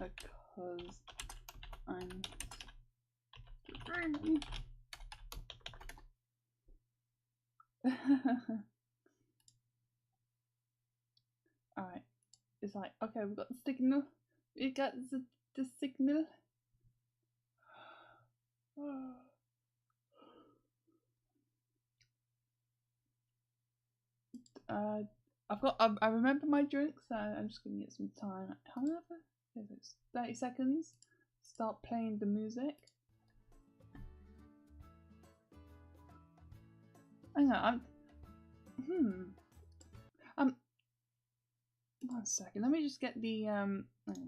because I'm streaming. Alright, it's like, okay, we've got the signal. We got the signal. I remember my drinks, so I'm just gonna get some time. How many? 30 seconds. Start playing the music. Hang on, one second. Let me just get the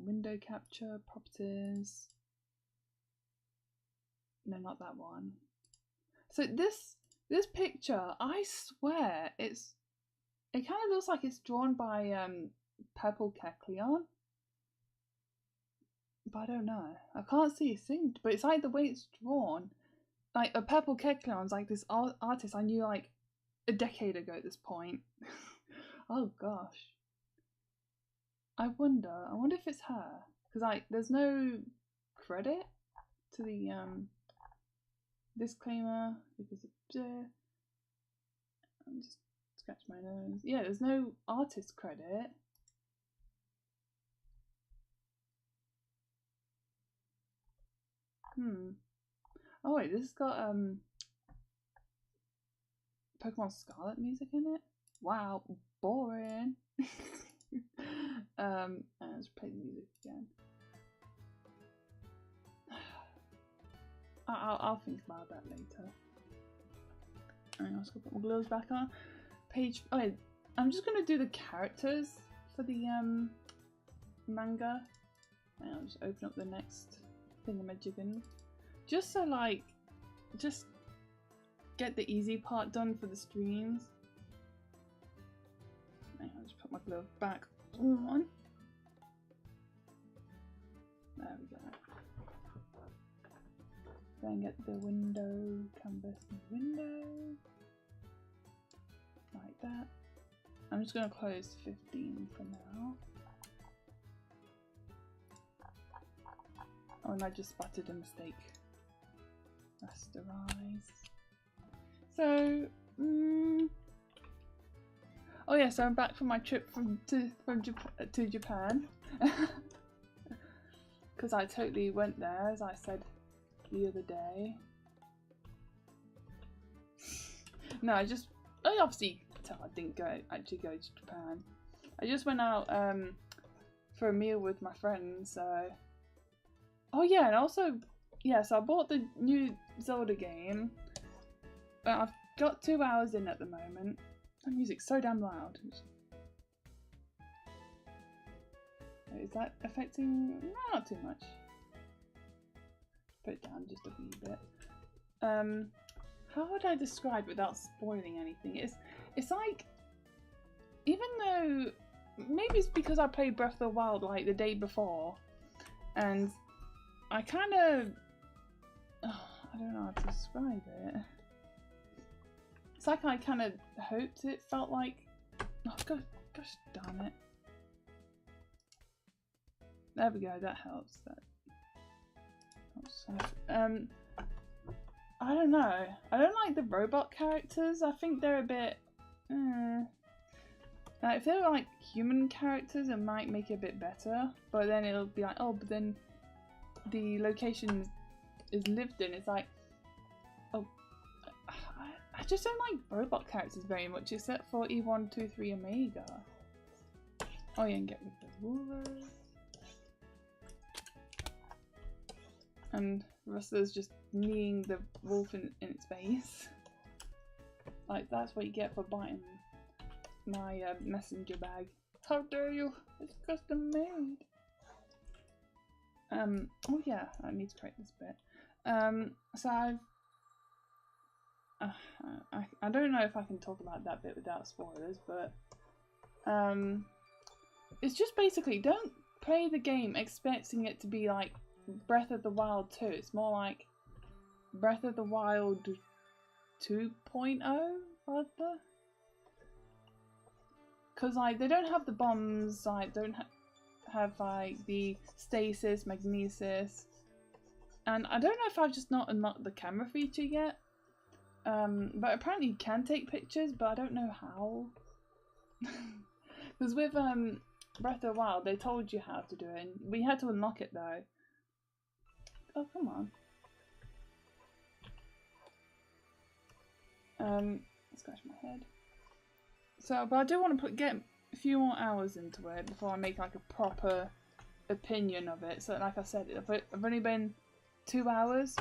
window capture properties. No, not that one. So this picture, I swear, it kind of looks like it's drawn by Purple Kecleon. But I don't know. I can't see a thing. But it's like the way it's drawn. Like a Purple Kecleon's like this artist I knew like a decade ago at this point. Oh gosh. I wonder if it's her. Because like there's no credit to the disclaimer because I'm just scratch my nose. Yeah, there's no artist credit. Oh wait, this has got Pokemon Scarlet music in it. Wow, boring. Let's play the music again. I'll think about that later. I'm just gonna put my gloves back on. Page. Oh, wait, I'm just gonna do the characters for the manga. And I'll just open up the next thingamajiggen. Just so like, just get the easy part done for the streams. I'll just put my glove back on. There we go. Then get the window, canvas window. Like that. I'm just going to close 15 for now. Oh, and I just spotted a mistake. Rasterize. So, oh yeah, so I'm back from my trip to Japan. Because I totally went there, as I said the other day. No, I obviously I didn't actually go to Japan. I just went out for a meal with my friends. Oh yeah, and also so I bought the new Zelda game. I've got 2 hours in at the moment. The music's so damn loud. Is that affecting? No, not too much. Put it down just a wee bit. How would I describe it without spoiling anything? It's like, even though maybe it's because I played Breath of the Wild like the day before, and I kind of I don't know how to describe it. It's like I kind of hoped it felt like. Oh gosh darn it. There we go, that helps. I don't know. I don't like the robot characters. I think they're a bit like, if they were like human characters it might make it a bit better, but then it'll be like, oh, but then the location is lived in. It's like, oh, I just don't like robot characters very much, except for E123 Omega. Oh yeah, and get rid of the rulers. And Russell's just kneeing the wolf in its face. Like, that's what you get for biting my messenger bag. How dare you! It's custom made! Oh yeah, I need to create this bit. So I don't know if I can talk about that bit without spoilers, but it's just basically, don't play the game expecting it to be like Breath of the Wild 2. It's more like Breath of the Wild 2.0 rather. Because like they don't have the bombs, like don't have like the stasis, magnesis, and I don't know if I've just not unlocked the camera feature yet. But apparently you can take pictures, but I don't know how. Because with Breath of the Wild, they told you how to do it, and we had to unlock it though. Oh, come on. Scratch my head. So, but I do want to get a few more hours into it before I make like a proper opinion of it. So, like I said, I've only been 2 hours,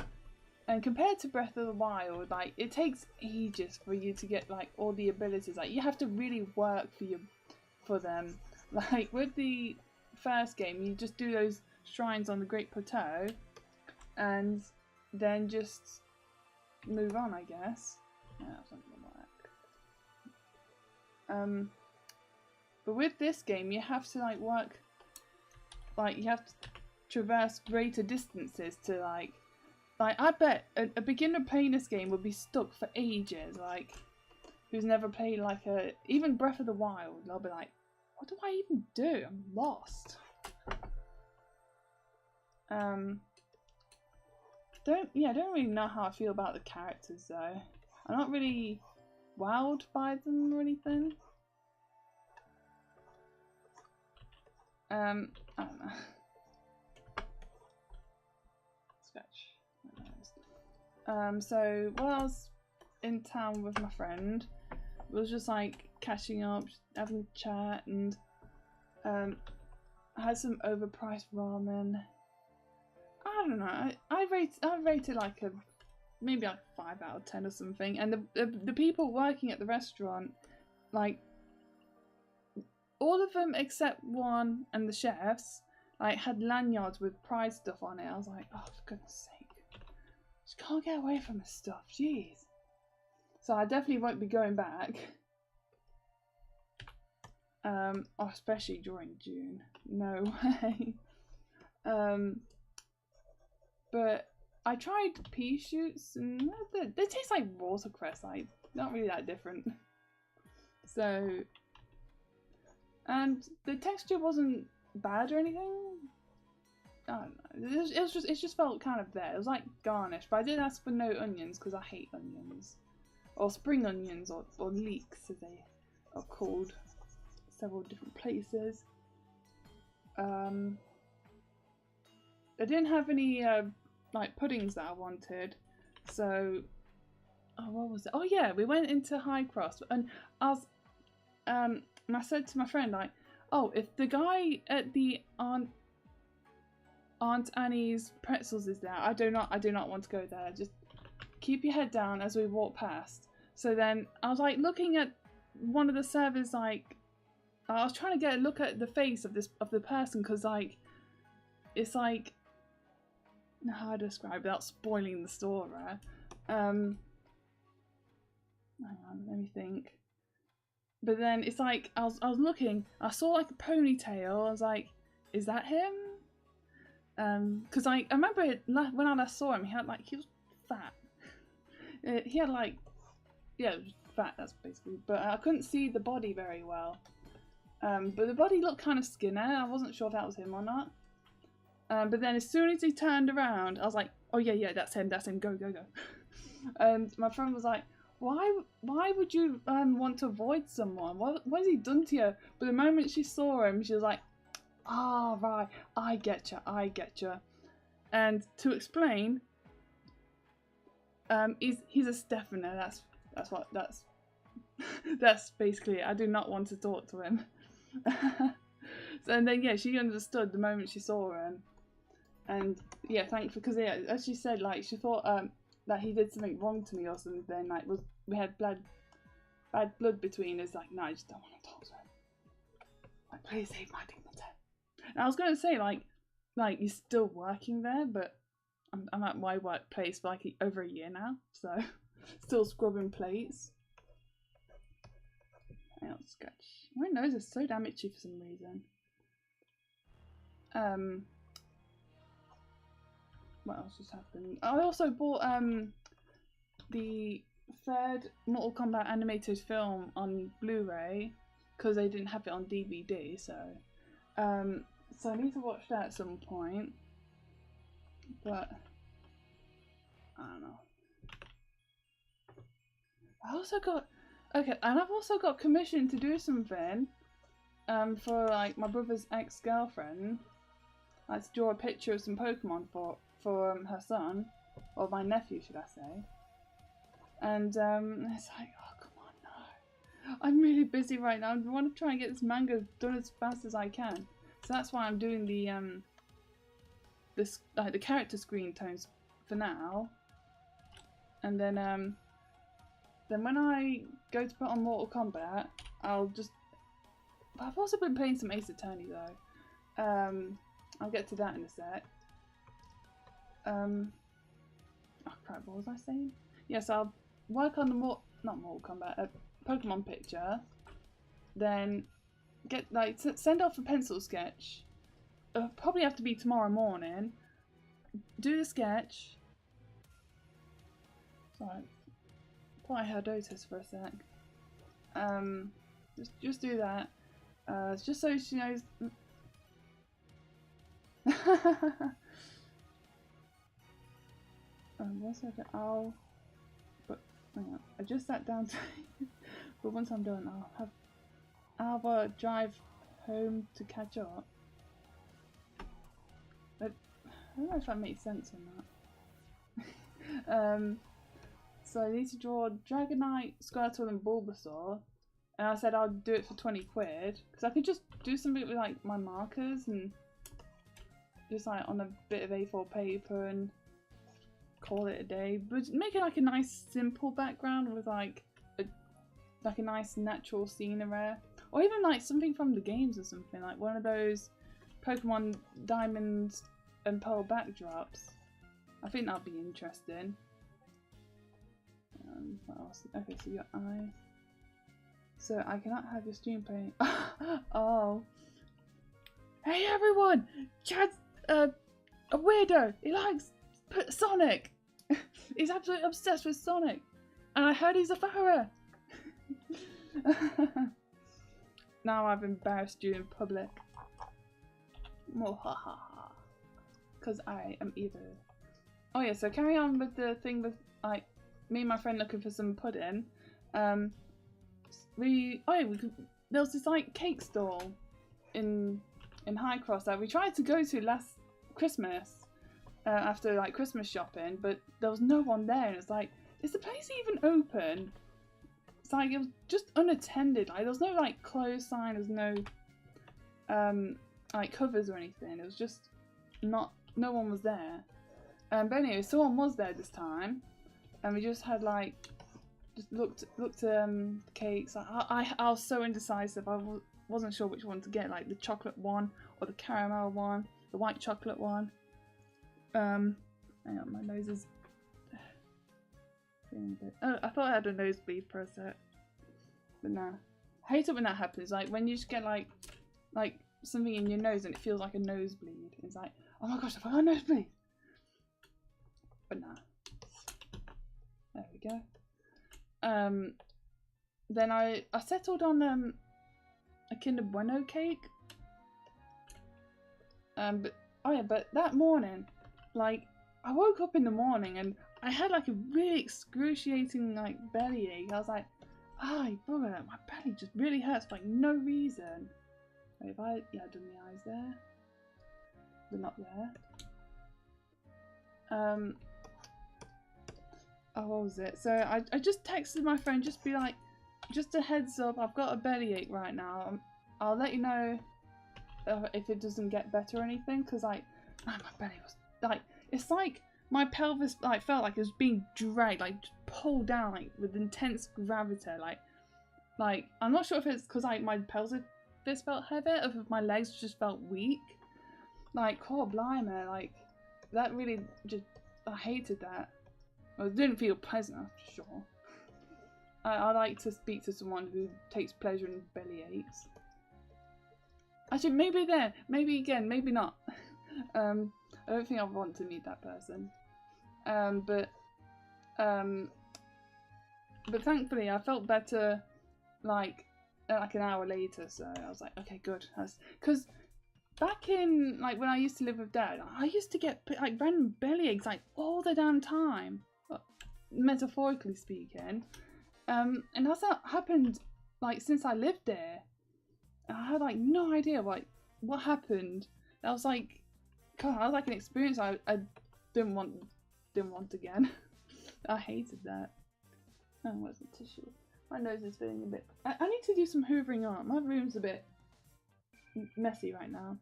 and compared to Breath of the Wild, like it takes ages for you to get like all the abilities. Like you have to really work for them. Like with the first game, you just do those shrines on the Great Plateau, and then just move on, I guess. Yeah, that's not gonna work. But with this game, you have to like work, like you have to traverse greater distances to like I bet a beginner playing this game would be stuck for ages. Like, who's never played like even Breath of the Wild, they'll be like, what do I even do? I'm lost. Don't really know how I feel about the characters though. I'm not really wowed by them or anything. I don't know. Scratch. So while I was in town with my friend, we was just like catching up, having a chat, and I had some overpriced ramen. I don't know. I rated like maybe like 5 out of 10 or something. And the people working at the restaurant, like all of them except one and the chefs, like had lanyards with Pride stuff on it. I was like, oh, for goodness sake, just can't get away from this stuff. Jeez. So I definitely won't be going back. Especially during June. No way. But I tried pea shoots and they taste like watercress, like not really that different. So, and the texture wasn't bad or anything. I don't know. It just felt kind of there. It was like garnish, but I did ask for no onions because I hate onions, or spring onions, or leeks as they are called, several different places. I didn't have any like puddings that I wanted, so what was it? Oh yeah, we went into High Cross, and I said to my friend like, oh, if the guy at the Aunt Annie's pretzels is there, I do not want to go there. Just keep your head down as we walk past. So then I was like looking at one of the servers, like I was trying to get a look at the face of the person, because like it's like, how to describe it without spoiling the story. Hang on, let me think. But then it's like I was looking, I saw like a ponytail. I was like, is that him? Because I remember when I last saw him, he was fat. He had like, yeah, fat. That's basically. But I couldn't see the body very well. But the body looked kind of skinny. I wasn't sure if that was him or not. But then as soon as he turned around, I was like, oh yeah, that's him, go. And my friend was like, why would you want to avoid someone? What has he done to you? But the moment she saw him, she was like, ah, oh, right, I get you. And to explain, he's a Stefano. That's basically it. I do not want to talk to him. And then yeah, she understood the moment she saw him. And yeah, thankfully, because yeah, as she said, like she thought that he did something wrong to me or something. Like we had bad blood between us. Like, no, I just don't want to talk to him. Like, please save my dignity. And I was gonna say like you're still working there, but I'm at my workplace for like over a year now, so still scrubbing plates. Hang on, scratch. My nose is so damn itchy for some reason. What else has happened? I also bought the third Mortal Kombat animated film on Blu-ray because they didn't have it on DVD. So So I need to watch that at some point. But I don't know. I also got and I've also got commissioned to do something for like my brother's ex-girlfriend. Like to draw a picture of some Pokemon for her son, or my nephew should I say. And it's like, oh come on, no. I'm really busy right now. I want to try and get this manga done as fast as I can. So that's why I'm doing the the character screen tones for now. And then when I go to put on Mortal Kombat, I'll just... I've also been playing some Ace Attorney though. I'll get to that in a sec. Oh crap, what was I saying? Yes, I'll work on the not Mortal Kombat, a Pokemon picture. Then get like send off a pencil sketch. It'll probably have to be tomorrow morning. Do the sketch. Sorry. Thought I heard Otis for a sec. Just do that. Just so she knows. What's that? I just sat down to but once I'm done I'll have a drive home to catch up. But I don't know if that makes sense or not. So I need to draw Dragonite, Squirtle and Bulbasaur, and I said I'll do it for 20 quid because I could just do something with like my markers and just like on a bit of A4 paper and call it a day, but make it like a nice simple background with like a nice natural scenery, or even like something from the games or something, like one of those Pokemon Diamond and Pearl backdrops. I think that'd be interesting. What else? Okay, so your eyes. So I cannot have your stream playing. Oh. Hey everyone! Chad's a weirdo. He likes Sonic. He's absolutely obsessed with Sonic, and I heard he's a Farah. Now I've embarrassed you in public. Because I am evil. Oh yeah, so carry on with the thing with like me and my friend looking for some pudding. There was this like cake stall in High Cross that we tried to go to last Christmas after like Christmas shopping, but there was no one there, and it's like, is the place even open? It's like it was just unattended. Like there was no like closed sign, there's no like covers or anything. It was just no one was there. But anyway, someone was there this time, and we just had like looked cakes. I was so indecisive. I wasn't sure which one to get, like the chocolate one or the caramel one, the white chocolate one. Hang on, my nose is feeling a bit. Oh, I thought I had a nosebleed for a sec, but nah. I hate it when that happens. Like when you just get like something in your nose and it feels like a nosebleed. It's like, oh my gosh, I've got a nosebleed. But nah. There we go. Then I settled on a Kinder Bueno cake. But that morning, like I woke up in the morning and I had like a really excruciating like bellyache. I was like, ay bugger, my belly just really hurts for like no reason. Wait, if I've done the eyes there. They're not there. Oh, what was it? So I just texted my friend, just be like, just a heads up, I've got a bellyache right now. I'll let you know if it doesn't get better or anything, because like, man, my belly was like, it's like my pelvis like felt like it was being dragged, like pulled down, like with intense gravity. Like I'm not sure if it's because like my pelvis felt heavy, or if my legs just felt weak. Like, oh blimey, like that really just, I hated that. Well, it didn't feel pleasant, for sure. I like to speak to someone who takes pleasure in belly aches. Actually, maybe then, maybe again, maybe not. I don't think I want to meet that person. But thankfully, I felt better like an hour later. So I was like, okay, good. Because back in like when I used to live with Dad, I used to get like random bellyaches like all the damn time, metaphorically speaking. And that's not happened like since I lived there. And I had like no idea what happened. That was like, God, that was like an experience I didn't want again. I hated that. Oh, where's the tissue? My nose is feeling a bit. I need to do some hoovering up. My room's a bit messy right now.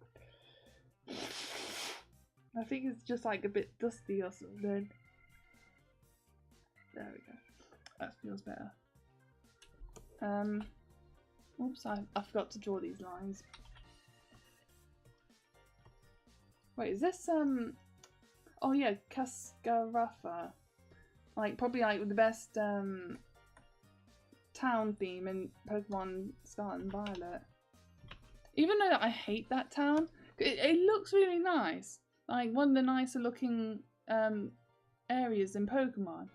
I think it's just like a bit dusty or something. There we go. That feels better. Oops, I forgot to draw these lines. Wait, is this oh yeah, Cascarafa. Like probably like the best town theme in Pokemon Scarlet and Violet. Even though I hate that town, it looks really nice. Like one of the nicer looking areas in Pokemon.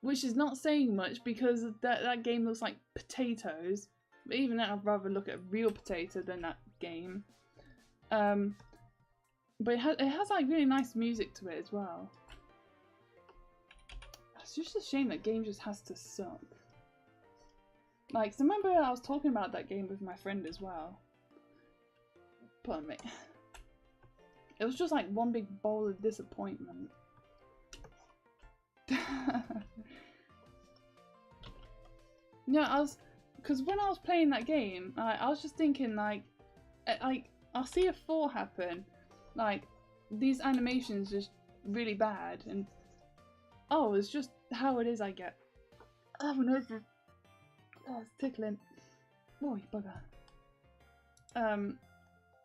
Which is not saying much because that game looks like potatoes. But even then I'd rather look at a real potato than that game. But it has like really nice music to it as well. It's just a shame that game just has to suck. Like, so remember I was talking about that game with my friend as well. Pardon me. It was just like one big bowl of disappointment. Yeah, because when I was playing that game, I was just thinking like I'll see a 4 happen, like these animations just really bad, and oh, it's just how it is. I get. Oh my nose is, oh, it's tickling. Oh, you bugger.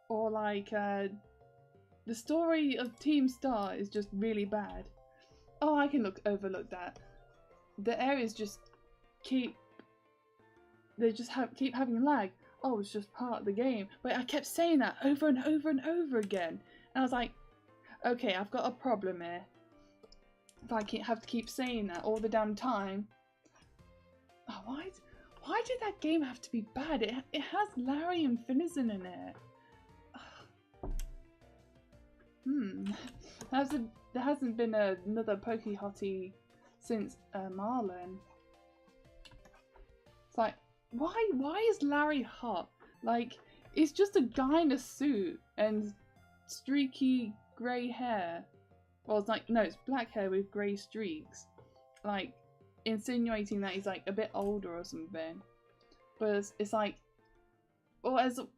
Or like the story of Team Star is just really bad. Oh, I can overlook that. The areas just keep having lag. Oh, it's just part of the game. But I kept saying that over and over and over again. And I was like, okay, I've got a problem here. If I have to keep saying that all the damn time. Oh, why did that game have to be bad? It has Larry and Finizen in it. There hasn't been another Pokehottie since Marlin. It's like, why is Larry hot? Like, it's just a guy in a suit and streaky grey hair. Well, it's like, no, it's black hair with grey streaks. Like, insinuating that he's like a bit older or something. But it's like, or as, oh,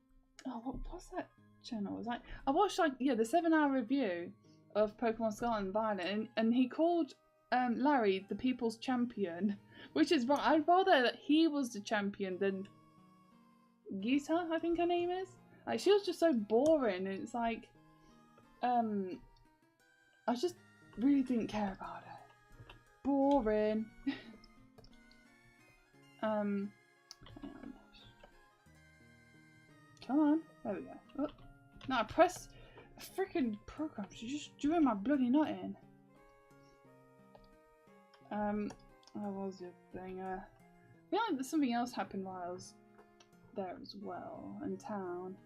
what's that channel? It's like, I watched like, yeah, the 7-hour review of Pokemon Scarlet and Violet, and he called Larry the people's champion, which is right. I'd rather that he was the champion than Gita, I think her name is. Like, she was just so boring, and it's like, I just really didn't care about her. Boring. Hang on. Come on, there we go. Oh. No, I pressed a freaking program. She just drew my bloody nut in. What was the thing? Yeah, there's something else happened while I was there as well in town.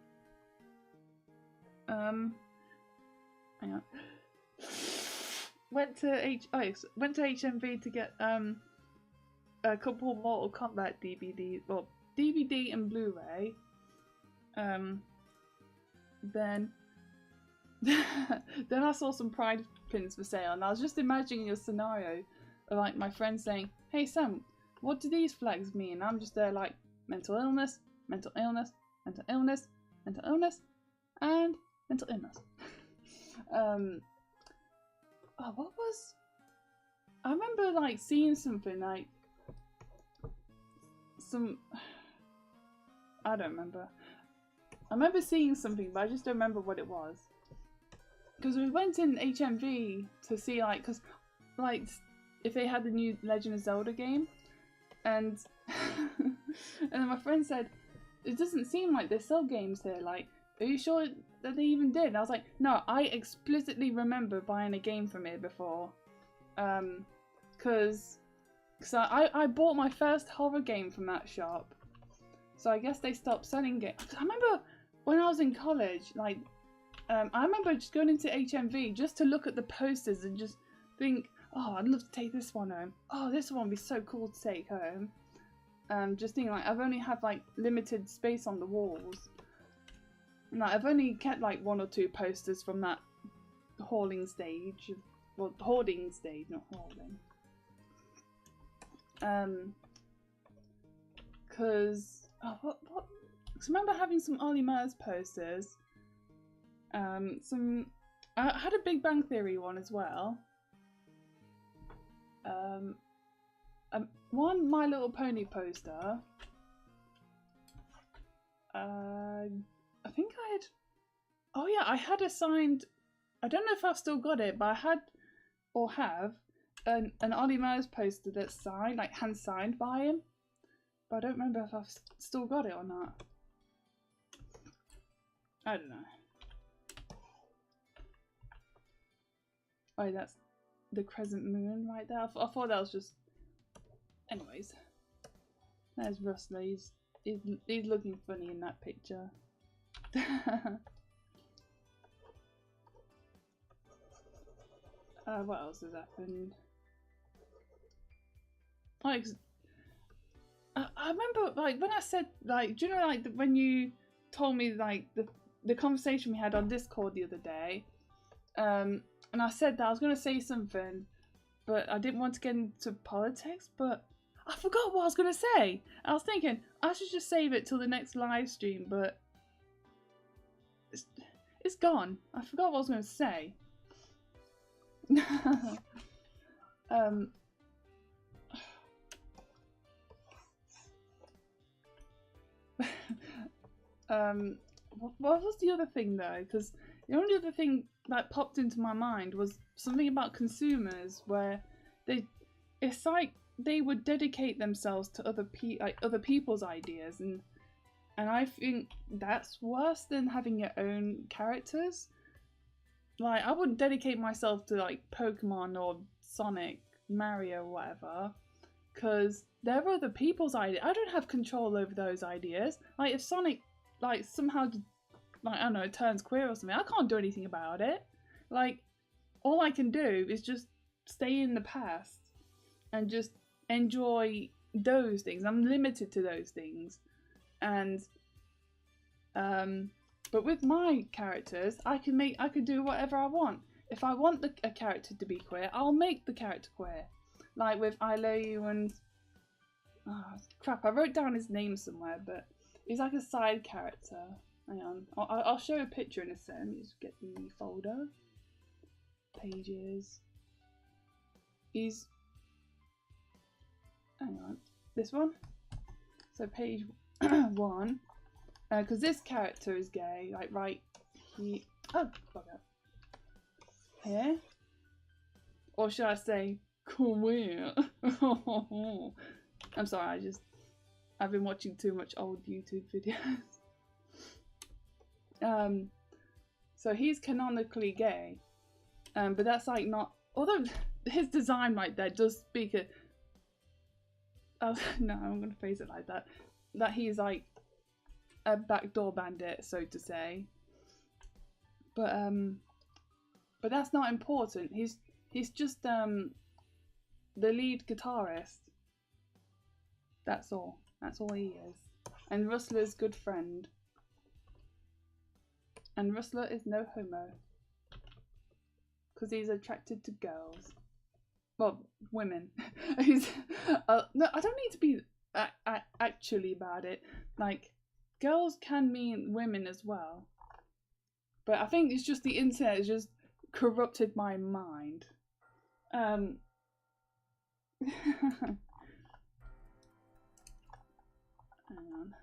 Hang on. Went to HMV to get a couple Mortal Kombat DVDs, well, DVD and Blu-ray. Then I saw some Pride pins for sale, and I was just imagining a scenario of like my friend saying, "Hey Sam, what do these flags mean?" I'm just there like mental illness, mental illness, mental illness, mental illness, and mental illness. Oh, what was? I remember like seeing something like I don't remember. I remember seeing something, but I just don't remember what it was. Because we went in HMV to see like, cause like if they had the new Legend of Zelda game, and and then my friend said, "It doesn't seem like they sell games here. Like, are you sure that they even did?" And I was like, "No, I explicitly remember buying a game from here before, cause I bought my first horror game from that shop. So I guess they stopped selling games. I remember when I was in college, like I remember just going into HMV just to look at the posters and just think, oh, I'd love to take this one home. Oh, this one would be so cool to take home. Just thinking, like, I've only had like limited space on the walls. And, like, I've only kept like 1 or 2 posters from that hauling stage. Well, hoarding stage, not hauling. Cause what? Cause I remember having some Ollie Murs posters. I had a Big Bang Theory one as well. One My Little Pony poster. I think I had. Oh yeah, I had a signed. I don't know if I've still got it, but I had or have an Ollie Murs poster that's signed, like hand signed by him. But I don't remember if I've still got it or not. I don't know. Oh, that's the crescent moon right there. I thought that was just... Anyways. There's Rustler. He's looking funny in that picture. What else has happened? Like, I remember, like, when I said, like, do you know, like, when you told me, like, the conversation we had on Discord the other day, and I said that I was going to say something, but I didn't want to get into politics, but I forgot what I was going to say. I was thinking, I should just save it till the next live stream, but it's gone. I forgot what I was going to say. What was the other thing though? Because the only other thing that popped into my mind was something about consumers, where it's like they would dedicate themselves to other people's ideas, and I think that's worse than having your own characters. Like, I wouldn't dedicate myself to like Pokemon or Sonic, Mario, or whatever, because they're other people's ideas. I don't have control over those ideas. Like, if Sonic, like, somehow, like, I don't know, turns queer or something, I can't do anything about it. Like, all I can do is just stay in the past and just enjoy those things. I'm limited to those things. And, but with my characters, I could do whatever I want. If I want a character to be queer, I'll make the character queer. Like with I Love You and... Oh, crap, I wrote down his name somewhere, but he's like a side character. Hang on, I'll show a picture in a second. Just get the folder. Pages. He's... Hang on, this one? So page 1. Because this character is gay, like right here. Oh, fuck up. Here? Or should I say, queer? I'm sorry, I've been watching too much old YouTube videos. So he's canonically gay. But that's like not, although his design right there does speak a, oh no, I'm gonna phrase it like that. That he's like a backdoor bandit, so to say. But that's not important. He's just the lead guitarist. That's all. That's all he is. And Rustler's good friend. And Rustler is no homo. Because he's attracted to girls. Well, women. He's no, I don't need to be actually about it. Like, girls can mean women as well. But I think it's just the internet has just corrupted my mind. Hang on.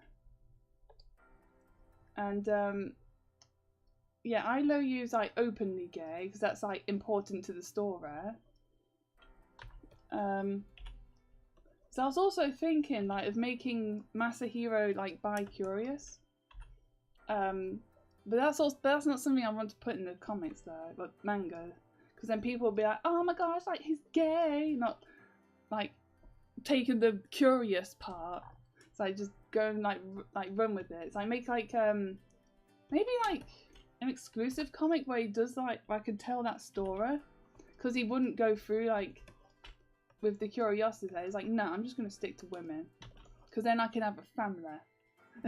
And yeah, I Love You's like openly gay because that's like important to the story. So I was also thinking like of making Masahiro like bi-curious. But that's not something I want to put in the comments though, like manga, because then people will be like, oh my gosh, like he's gay, not like taking the curious part. So I just go and like run with it. So I make like maybe like an exclusive comic where he does like I could tell that story, because he wouldn't go through like with the curiosity. He's like, no, I'm just gonna stick to women, because then I can have a family.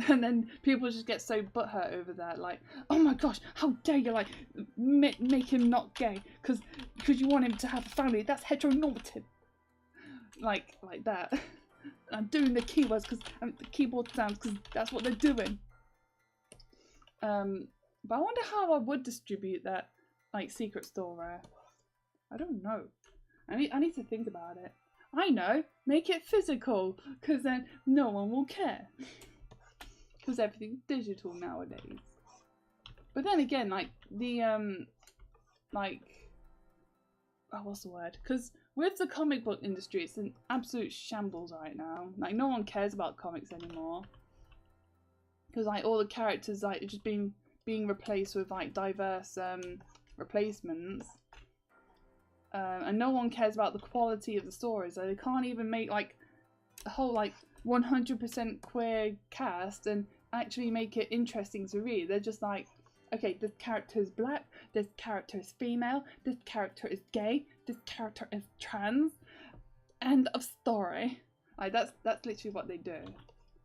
And then people just get so butthurt over that, like, oh my gosh, how dare you like make him not gay because you want him to have a family? That's heteronormative. Like that. I'm doing the keywords because the keyboard sounds because that's what they're doing. But I wonder how I would distribute that like secret story. I don't know. I need to think about it. I know, make it physical, because then no one will care. Because everything's digital nowadays. But then again, like the like, oh, what's the word? Because with the comic book industry, it's an absolute shambles right now. Like no one cares about comics anymore. Because like all the characters like just being replaced with like diverse replacements. And no one cares about the quality of the stories. So they can't even make like a whole like 100% queer cast and actually make it interesting to read. They're just like, okay, this character is black, this character is female, this character is gay, this character is trans. End of story. Like that's literally what they do.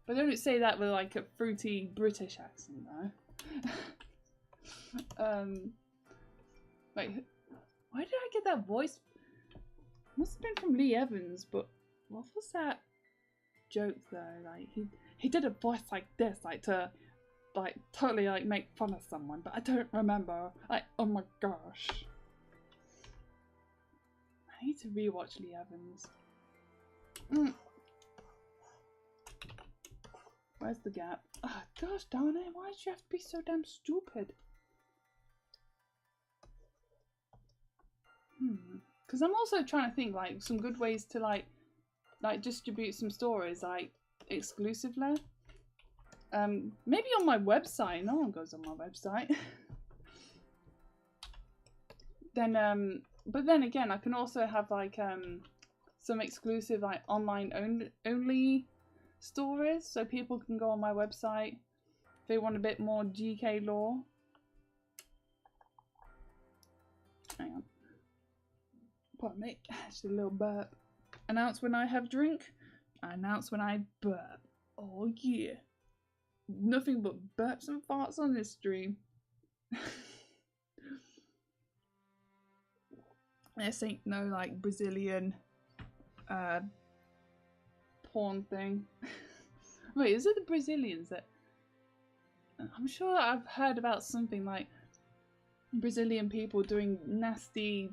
But they don't say that with like a fruity British accent though. Like, why did I get that voice? Must have been from Lee Evans, but what was that joke though? Like he did a voice like this, like to like totally like make fun of someone, but I don't remember. Like, oh my gosh. I need to rewatch Lee Evans. Where's the gap? Oh gosh darn it, why did you have to be so damn stupid? Because I'm also trying to think like some good ways to like distribute some stories like exclusively. Maybe on my website. No one goes on my website. Then but then again, I can also have like some exclusive like online only stories, so people can go on my website if they want a bit more GK lore. Hang on. Pardon me. Just a little burp. Announce when I have drink. I announce when I burp. Oh yeah. Nothing but burps and farts on this stream. This ain't no like Brazilian porn thing. Wait, is it the Brazilians that... I'm sure that I've heard about something like Brazilian people doing nasty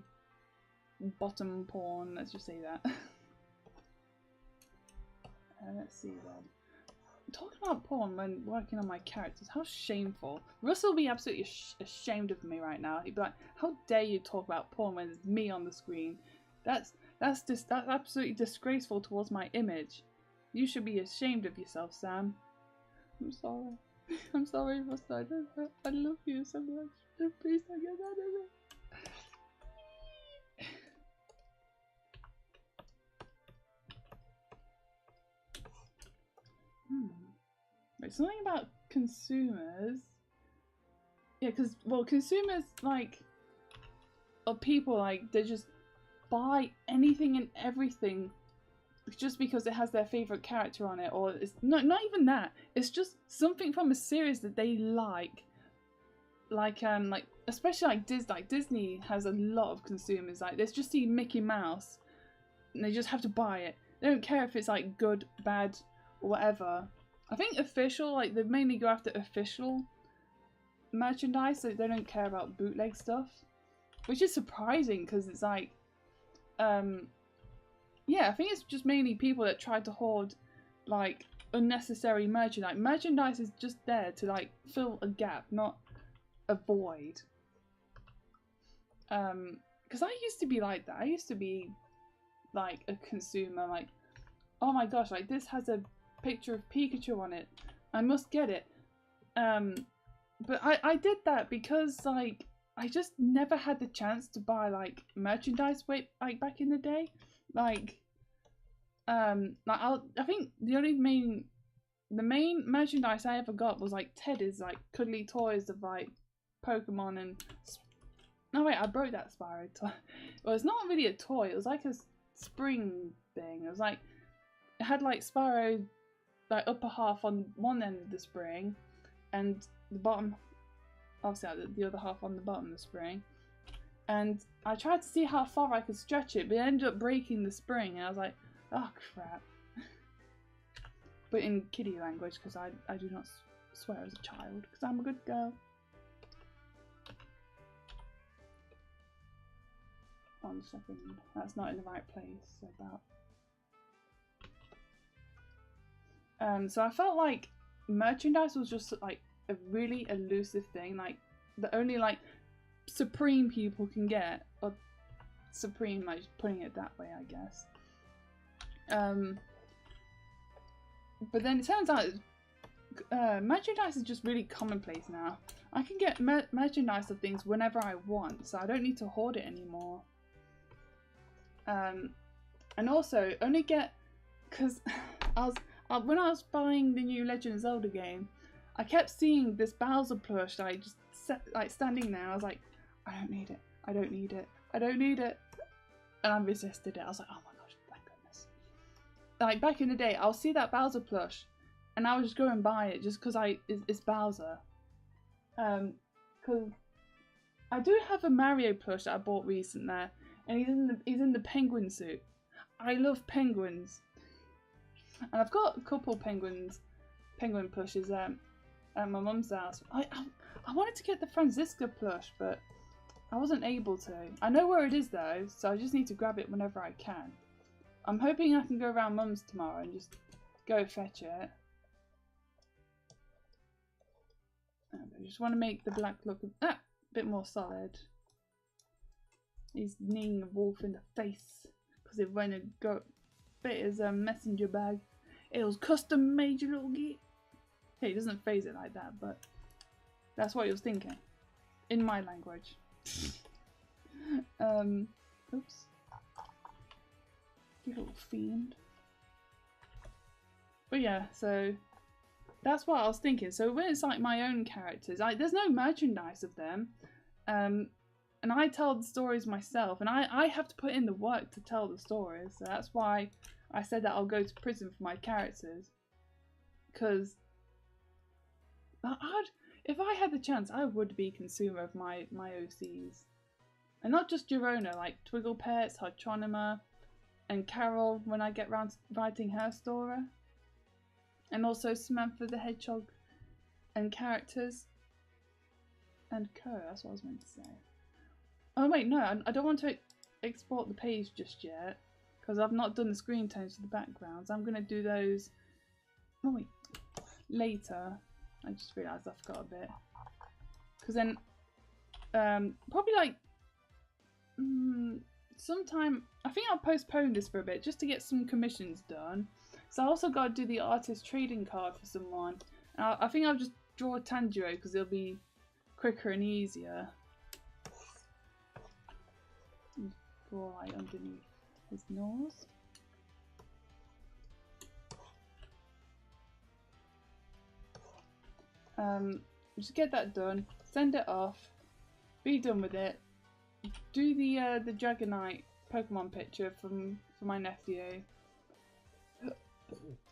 bottom porn, let's just say that. Let's see then. Talking about porn when working on my characters, how shameful. Russell will be absolutely ashamed of me right now. He'd be like, how dare you talk about porn when it's me on the screen? That's absolutely disgraceful towards my image. You should be ashamed of yourself, Sam. I'm sorry. I'm sorry, Russell. I love you so much. Please don't get that of it. Right, something about consumers. Yeah, because, well, consumers, like, are people, like, they just buy anything and everything just because it has their favourite character on it, or it's not even that. It's just something from a series that they like, especially like Disney has a lot of consumers. Like, they just see Mickey Mouse and they just have to buy it. They don't care if it's like good, bad, or whatever. I think official, like, they mainly go after official merchandise, so they don't care about bootleg stuff, which is surprising because it's like, yeah, I think it's just mainly people that try to hoard like unnecessary merchandise. Merchandise is just there to like fill a gap, not a void. Because I used to be like that. I used to be like a consumer, like, oh my gosh, like this has a picture of Pikachu on it, I must get it. But I did that because like I just never had the chance to buy like merchandise like back in the day. Like I think the main merchandise I ever got was like Teddy's like cuddly toys of like Pokemon and... No wait, I broke that Spyro toy. Well, it's not really a toy, it was like a spring thing. It was like, it had like Spyro, like upper half on one end of the spring and the bottom, obviously the other half on the bottom of the spring. And I tried to see how far I could stretch it, but it ended up breaking the spring and I was like, oh crap. But in kiddie language, because I do not swear as a child, because I'm a good girl. 1 second, that's not in the right place. So I felt like merchandise was just like a really elusive thing, like the only like supreme people can get, or supreme, like putting it that way, I guess. But then it turns out merchandise is just really commonplace now. I can get merchandise of things whenever I want, so I don't need to hoard it anymore. And also only get, because when I was buying the new Legend of Zelda game, I kept seeing this Bowser plush like just standing there. I was like, I don't need it. I don't need it. I don't need it. And I resisted it. I was like, oh my gosh, thank goodness. Like back in the day, I'll see that Bowser plush, and I would just go and buy it just because it's Bowser. Because I do have a Mario plush that I bought recently, and he's in the penguin suit. I love penguins, and I've got a couple penguin plushes at my mum's house. I wanted to get the Franziska plush, but I wasn't able to. I know where it is though, so I just need to grab it whenever I can. I'm hoping I can go around mum's tomorrow and just go fetch it. I just want to make the black look a bit more solid. He's kneeing a wolf in the face because it went and got bit his messenger bag. It was custom made, you little git. Hey, he doesn't phrase it like that, but that's what he was thinking in my language. Oops. You little fiend. But yeah, so that's what I was thinking. So when it's like my own characters, there's no merchandise of them, and I tell the stories myself, and I have to put in the work to tell the stories. So that's why I said that I'll go to prison for my characters, because if I had the chance, I would be a consumer of my OCs, and not just Girona, like Twigglepets, Hydronima, and Carol when I get round to writing her story. And also Samantha the Hedgehog and characters and co. That's what I was meant to say. Oh wait, no, I don't want to export the page just yet because I've not done the screen tones for the backgrounds. I'm going to do those later. I just realised I forgot a bit. Because then probably like sometime, I think I'll postpone this for a bit just to get some commissions done. So I also got to do the artist trading card for someone. I think I'll just draw a Tanjiro because it'll be quicker and easier. Draw right underneath his nose. Just get that done. Send it off. Be done with it. Do the Dragonite Pokemon picture for my nephew.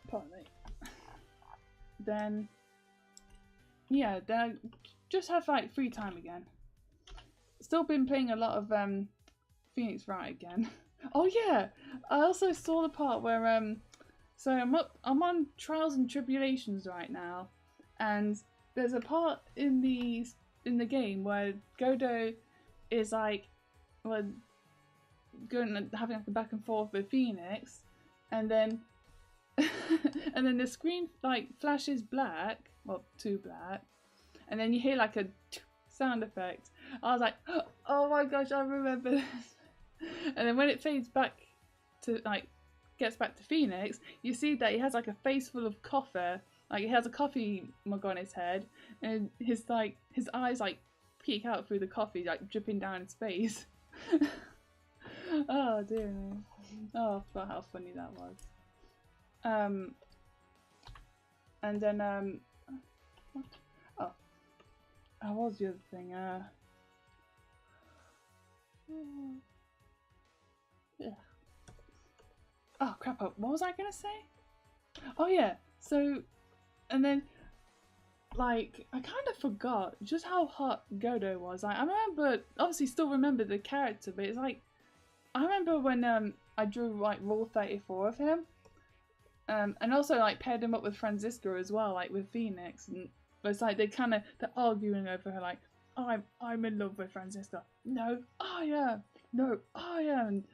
Pardon me. Then, yeah, then I just have like free time again. Still been playing a lot of Phoenix Wright again. Oh yeah, I also saw the part where so I'm on Trials and Tribulations right now, and there's a part in the game where Godo is like, well, going and having like a back and forth with Phoenix, and then and then the screen like flashes black, well, to black, and then you hear like a sound effect. I was like, oh my gosh, I remember this. And then when it fades back to like gets back to Phoenix, you see that he has like a face full of coffee, like he has a coffee mug on his head, and his eyes like peek out through the coffee, like dripping down his face. Oh dear. Oh, I forgot how funny that was. And then what? Oh, I was the other thing? Yeah. Oh crap! What was I gonna say? Oh yeah. So, and then, like, I kind of forgot just how hot Godo was. Like, I remember, obviously, still remember the character, but it's like, I remember when I drew like Rule 34 of him, and also like paired him up with Franziska as well, like with Phoenix, and it's like they're arguing over her, like, oh, I'm in love with Franziska. No, I am. No, I am.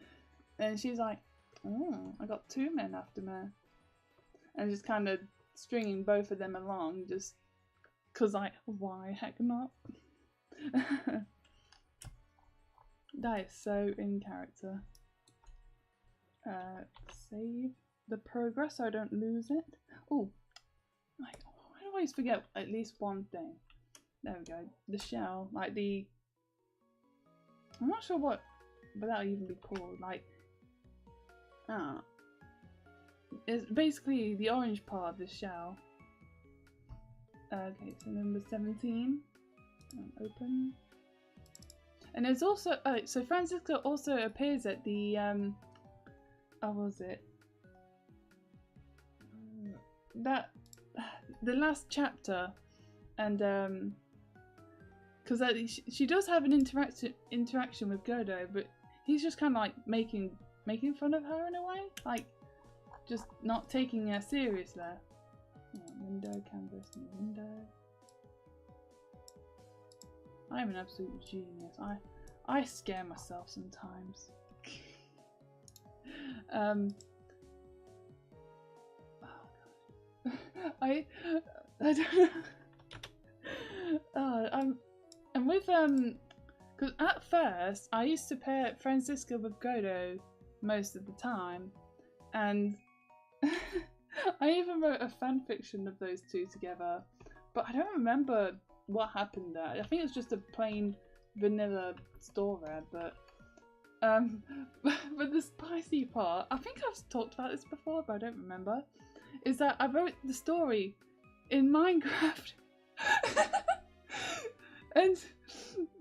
And she's like, oh, I got 2 men after me. And just kind of stringing both of them along, just because, like, why heck not? That is so in character. Save the progress so I don't lose it. Oh, I always forget at least one thing. There we go. The shell, like the... I'm not sure what that'll even be called. Like, it's basically the orange part of the shell. Okay, so number 17. Open. And there's also so Franziska also appears at the what was it? The last chapter, and because she does have an interaction with Godo, but he's just kind of like making fun of her in a way, like just not taking her seriously. Window, canvas, new window. I'm an absolute genius. I scare myself sometimes. Oh God. I don't know. And with because at first I used to pair Franziska with Godo most of the time, and I even wrote a fan fiction of those two together, but I don't remember what happened there. I think it was just a plain vanilla story, but the spicy part, I think I've talked about this before, but I don't remember, is that I wrote the story in Minecraft. And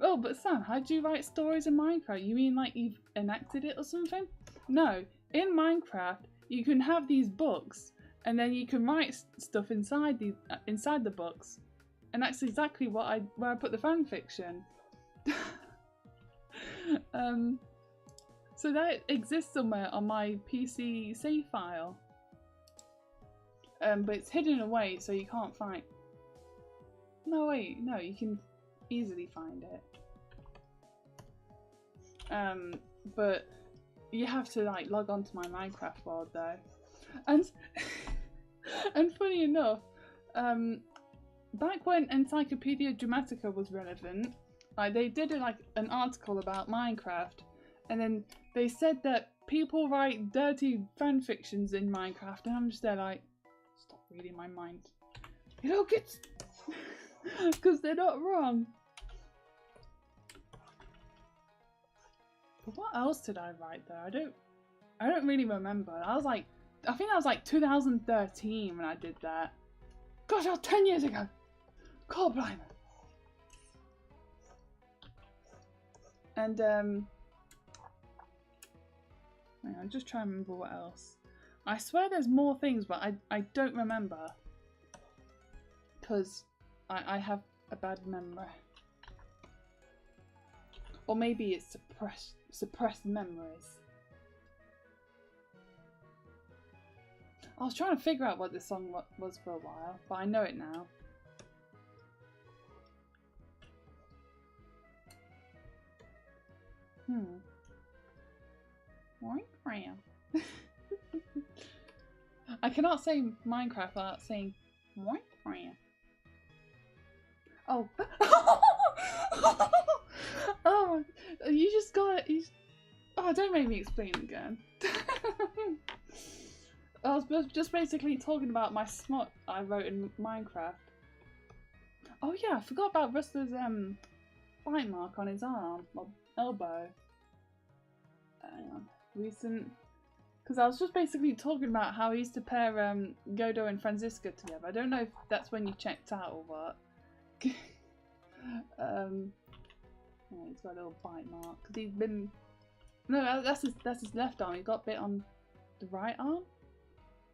oh, but Sam, how do you write stories in Minecraft? You mean like you've enacted it or something? No, in Minecraft you can have these books, and then you can write stuff inside the books, and that's exactly where I put the fan fiction. So that exists somewhere on my PC save file, but it's hidden away, so you can't find. No, wait, no, you can easily find it. But you have to like log on to my Minecraft world though, and and funny enough, back when Encyclopedia Dramatica was relevant, like they did an article about Minecraft, and then they said that people write dirty fan fictions in Minecraft, and I'm just there like, stop reading my mind. You know, kids, because they're not wrong. But what else did I write though? I don't really remember. I think that was like 2013 when I did that. Gosh, that was 10 years ago. God blimey. And I'm just trying to remember what else. I swear there's more things, but I don't remember. Because I have a bad memory. Or maybe it's suppressed memories. I was trying to figure out what this song was for a while, but I know it now. Minecraft. I cannot say Minecraft without saying Minecraft. Oh. Oh, you just got it. Oh, don't make me explain again. I was just basically talking about my smut I wrote in Minecraft. Oh yeah, I forgot about Rustler's bite mark on his arm or elbow. Hang on, recent. Because I was just basically talking about how I used to pair Godo and Franziska together. I don't know if that's when you checked out or what. Oh, he's got a little bite mark because he's been. No, that's his left arm. He got bit on the right arm.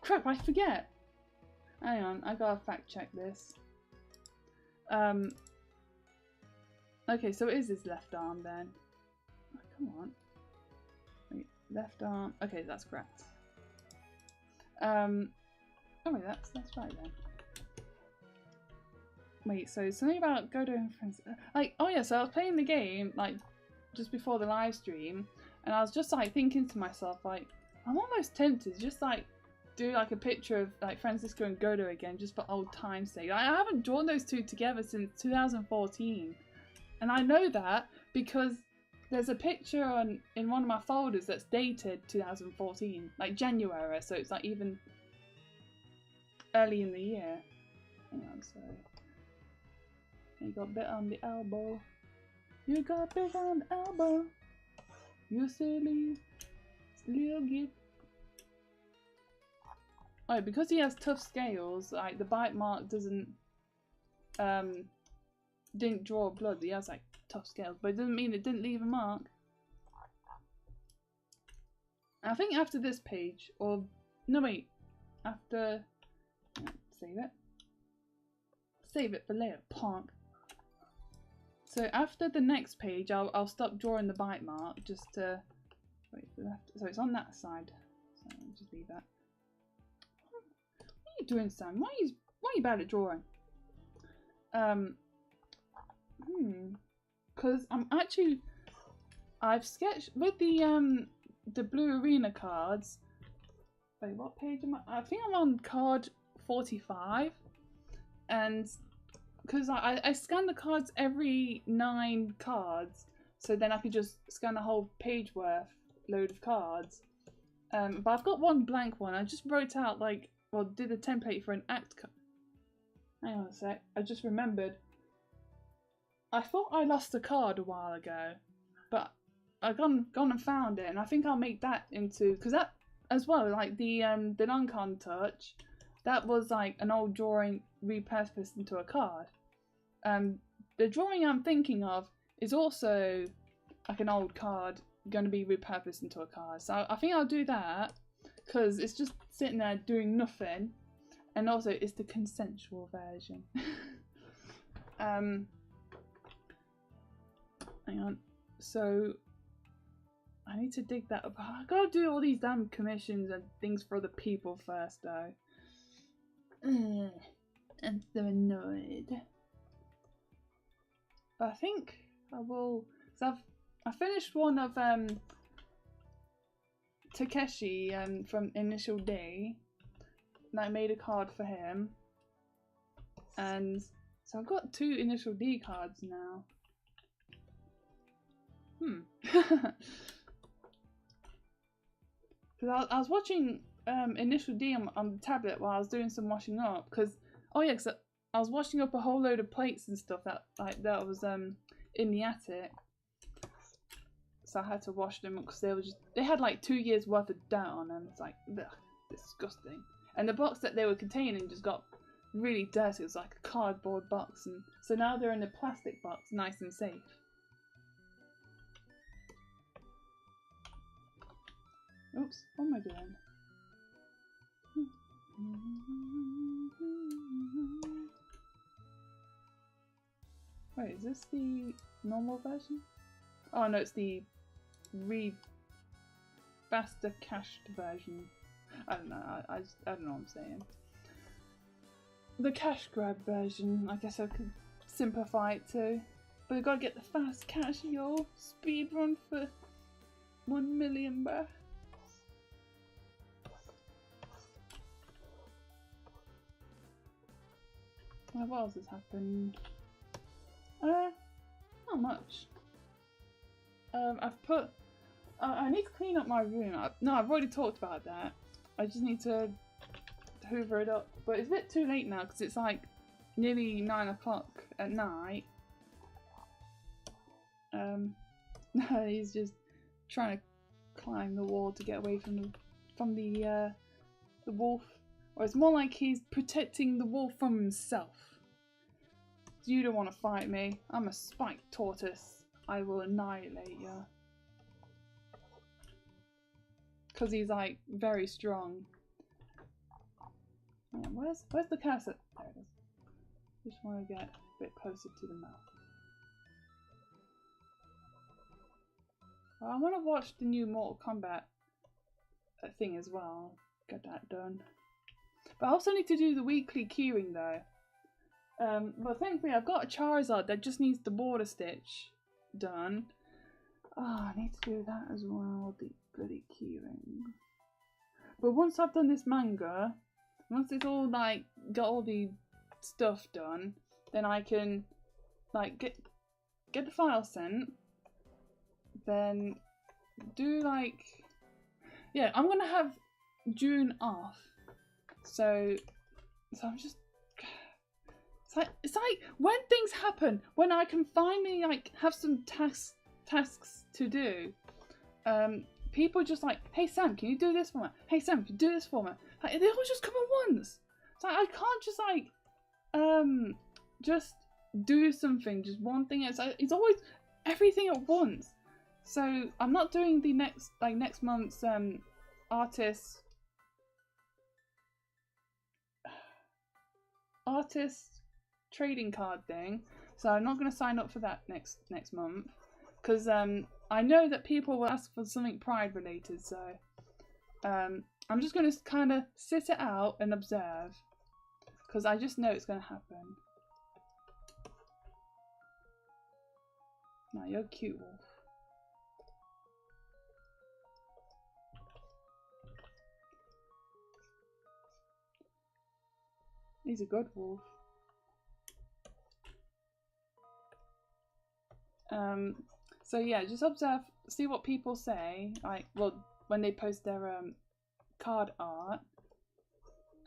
Crap! I forget. Hang on, I gotta fact check this. Okay, so it is his left arm then. Oh, come on. Wait, left arm. Okay, that's correct. Oh wait, that's right then. Wait, so something about Godo and friends. Like, oh yeah, so I was playing the game like just before the live stream, and I was just like thinking to myself, like, I'm almost tempted to just like do like a picture of like Francisco and Godo again, just for old time's sake. I haven't drawn those two together since 2014, and I know that because there's a picture in one of my folders that's dated 2014, like January, so it's like even early in the year. Hang on, so you got bit on the elbow. You got bit on the elbow. You silly little git. Oh, because he has tough scales, like the bite mark didn't draw blood. He has like tough scales, but it doesn't mean it didn't leave a mark. I think after this page, or no wait, after save it for later, punk. So after the next page, I'll stop drawing the bite mark just to wait for that. So it's on that side. So I'll just leave that. What are you doing, Sam? Why are you bad at drawing? Because I've sketched with the blue arena cards. Wait, what page am I? I think I'm on card 45, and because I scan the cards every 9 cards, so then I could just scan a whole page worth load of cards. But I've got one blank one. I just wrote out like, well, did a template for an act card. Hang on a sec. I just remembered. I thought I lost a card a while ago, but I've gone and found it, and I think I'll make that into, because that as well, like the non-con touch, that was like an old drawing repurposed into a card. The drawing I'm thinking of is also like an old card going to be repurposed into a card. So I think I'll do that because it's just sitting there doing nothing, and also it's the consensual version. Hang on. So I need to dig that up. I gotta do all these damn commissions and things for other people first, though. I'm so annoyed. But I think I will. So I finished one of Takeshi from Initial D, and I made a card for him. And so I've got 2 Initial D cards now. Because I was watching Initial D on the tablet while I was doing some washing up. Because I was washing up a whole load of plates and stuff that was in the attic. So I had to wash them because they had like 2 years worth of dirt on them. It's like, ugh, disgusting. And the box that they were containing just got really dirty. It was like a cardboard box, and so now they're in a plastic box, nice and safe. Oops, what am I doing? Wait, is this the normal version? Oh no, it's the faster cached version. I don't know, I don't know what I'm saying. The cash grab version, I guess I could simplify it too. But I gotta get the fast cash, yo. Speed run for 1 million baht. What else has happened? Not much. I've put. I need to clean up my room. No, I've already talked about that. I just need to hoover it up. But it's a bit too late now because it's like nearly 9 o'clock at night. No, he's just trying to climb the wall to get away from the wolf. Or it's more like he's protecting the wolf from himself. you don't want to fight me. I'm a spiked tortoise. I will annihilate you. Because he's like very strong. Yeah, where's the cursor? There it is. Just want to get a bit closer to the mouth. Well, I want to watch the new Mortal Kombat thing as well. Get that done. But I also need to do the weekly keyring though. But thankfully I've got a Charizard that just needs the border stitch done. Oh, I need to do that as well, the bloody keyring. But once I've done this manga, once it's all like got all the stuff done, then I can like get the file sent, then do like, yeah, I'm gonna have June off, so I'm just, it's like when things happen, when I can finally like have some tasks to do, people just like, hey Sam, can you do this for me? Hey Sam, can you do this for me? Like, they all just come at once. It's like I can't just like just do something, just one thing. It's always everything at once. So I'm not doing the next month's artist trading card thing. So I'm not going to sign up for that next month because I know that people will ask for something Pride related. So I'm just going to kind of sit it out and observe because I just know it's going to happen. No, you're cute, Wolf. He's a good wolf. So yeah, just observe, see what people say, like, well, when they post their card art,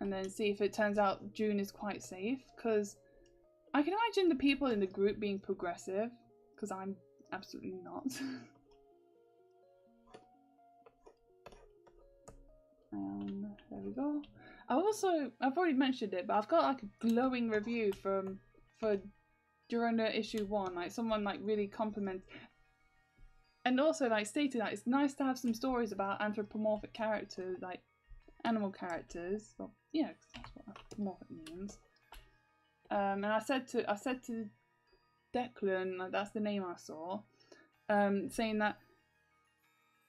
and then see if it turns out June is quite safe, because I can imagine the people in the group being progressive, because I'm absolutely not. There we go. I've already mentioned it, but I've got like a glowing review for Durona issue 1, like someone like really complimented and also like stated that it's nice to have some stories about anthropomorphic characters, like animal characters. Well, yeah, cause that's what anthropomorphic means. And I said to Declan, like that's the name I saw, saying that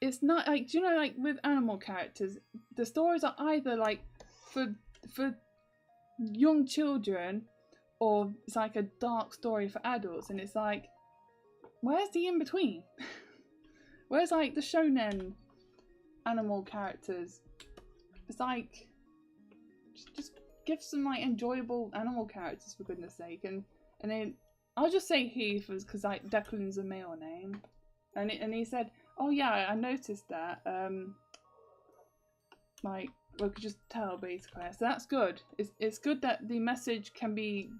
it's not like, do you know, like with animal characters, the stories are either like for young children, or it's like a dark story for adults, and it's like, where's the in between? Where's like the shonen animal characters? It's like, just give some like enjoyable animal characters for goodness sake. And then I'll just say he, because like Declan's a male name, and he said, oh yeah, I noticed that. Like, we could just tell basically. So that's good. It's good that the message can be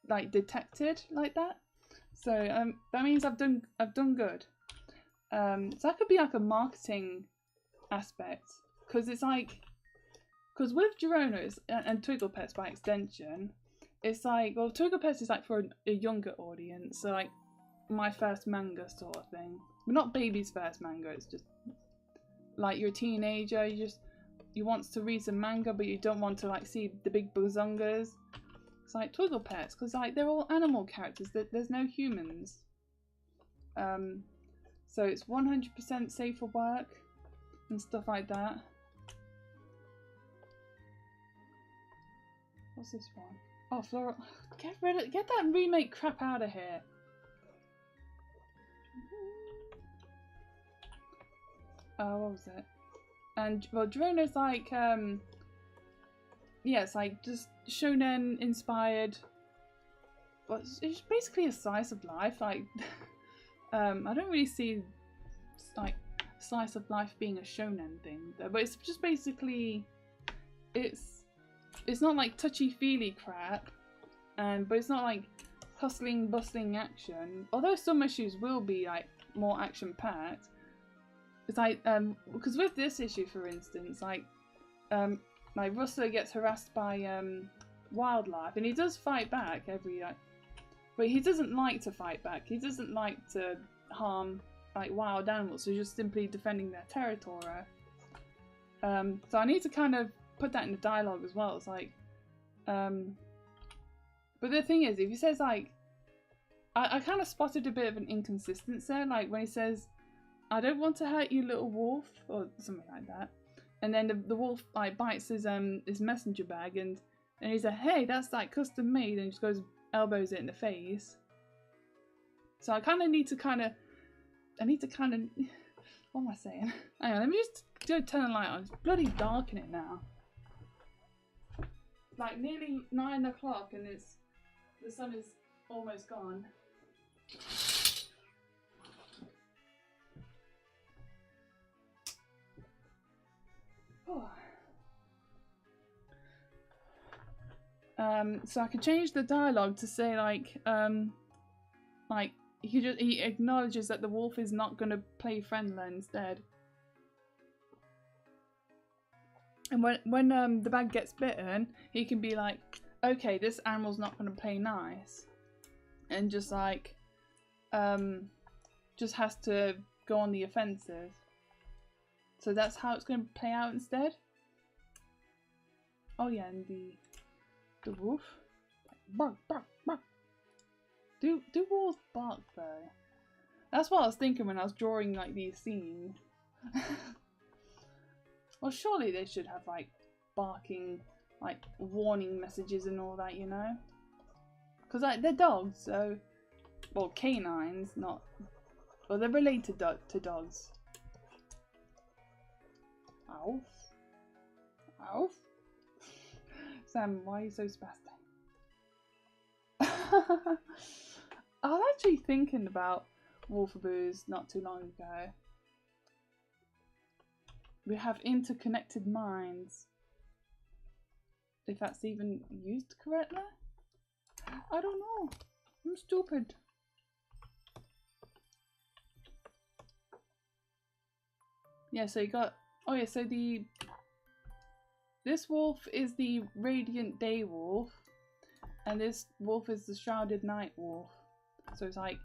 like detected like that. So that means I've done good. So that could be like a marketing aspect, because it's like, because with Durona and Twigglepets by extension, it's like, well, Twigglepets is like for a younger audience, so like my first manga sort of thing. But not baby's first manga, it's just like you're a teenager, you want to read some manga but you don't want to like see the big bazongas. It's like Twigglepets, because like they're all animal characters, there's no humans. So it's 100% safe for work and stuff like that. What's this one? Oh, Floral. Get that remake crap out of here. What was it? And well, Durona's like yeah, it's like just shonen inspired, but it's basically a slice of life. Like I don't really see like slice of life being a shonen thing though, but it's just basically, it's not like touchy-feely crap, but it's not like hustling bustling action, although some issues will be like more action packed. It's like because with this issue, for instance, like Rustler gets harassed by wildlife, and he does fight back every like But he doesn't like to fight back. He doesn't like to harm like wild animals. So he's just simply defending their territory. So I need to kind of put that in the dialogue as well. It's like, but the thing is, if he says like, I kind of spotted a bit of an inconsistency there. Like when he says, "I don't want to hurt you, little wolf," or something like that, and then the wolf like bites his messenger bag, and he's like, "Hey, that's like custom made," and just goes elbows it in the face. So I kind of need to kind of, what am I saying? Hang on, let me just turn the light on. It's bloody dark in it now. It's like nearly 9 o'clock and the sun is almost gone. Oh. So I could change the dialogue to say like he acknowledges that the wolf is not going to play friendly instead. And when the bag gets bitten, he can be like, okay, this animal's not going to play nice, and just like just has to go on the offensive. So that's how it's going to play out instead. Oh yeah, and the wolf, bark, bark, bark. Do wolves bark though? That's what I was thinking when I was drawing like these scenes. Well, surely they should have like barking, like warning messages and all that, you know? Because like they're dogs, so well, canines, not well, they're related to dogs. Alf, Alf. Sam, why are you so spastic? I was actually thinking about Wolfaboos not too long ago. We have interconnected minds. If that's even used correctly? I don't know. I'm stupid. Yeah, so you got... Oh yeah, so this wolf is the Radiant Day Wolf. And this wolf is the Shrouded Night Wolf. So it's like...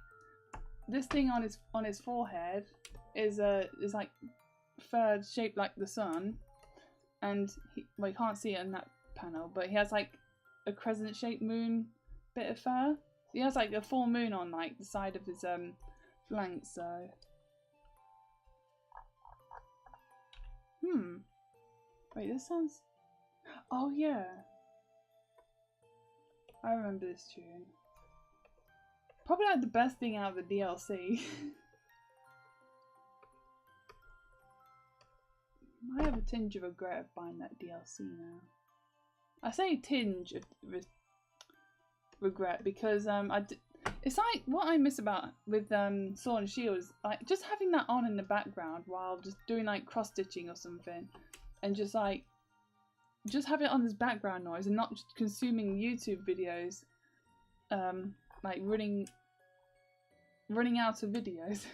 This thing on his forehead is like fur shaped like the sun. And well, you can't see it in that panel, but he has like a crescent shaped moon bit of fur. He has like a full moon on like the side of his flank, so wait, this sounds... Oh yeah, I remember this tune. Probably like the best thing out of the DLC. I have a tinge of regret of buying that DLC now. I say tinge of regret because it's like what I miss about with Sword and Shield is like just having that on in the background while just doing like cross stitching or something, and just like have it on as background noise and not just consuming YouTube videos, like running out of videos.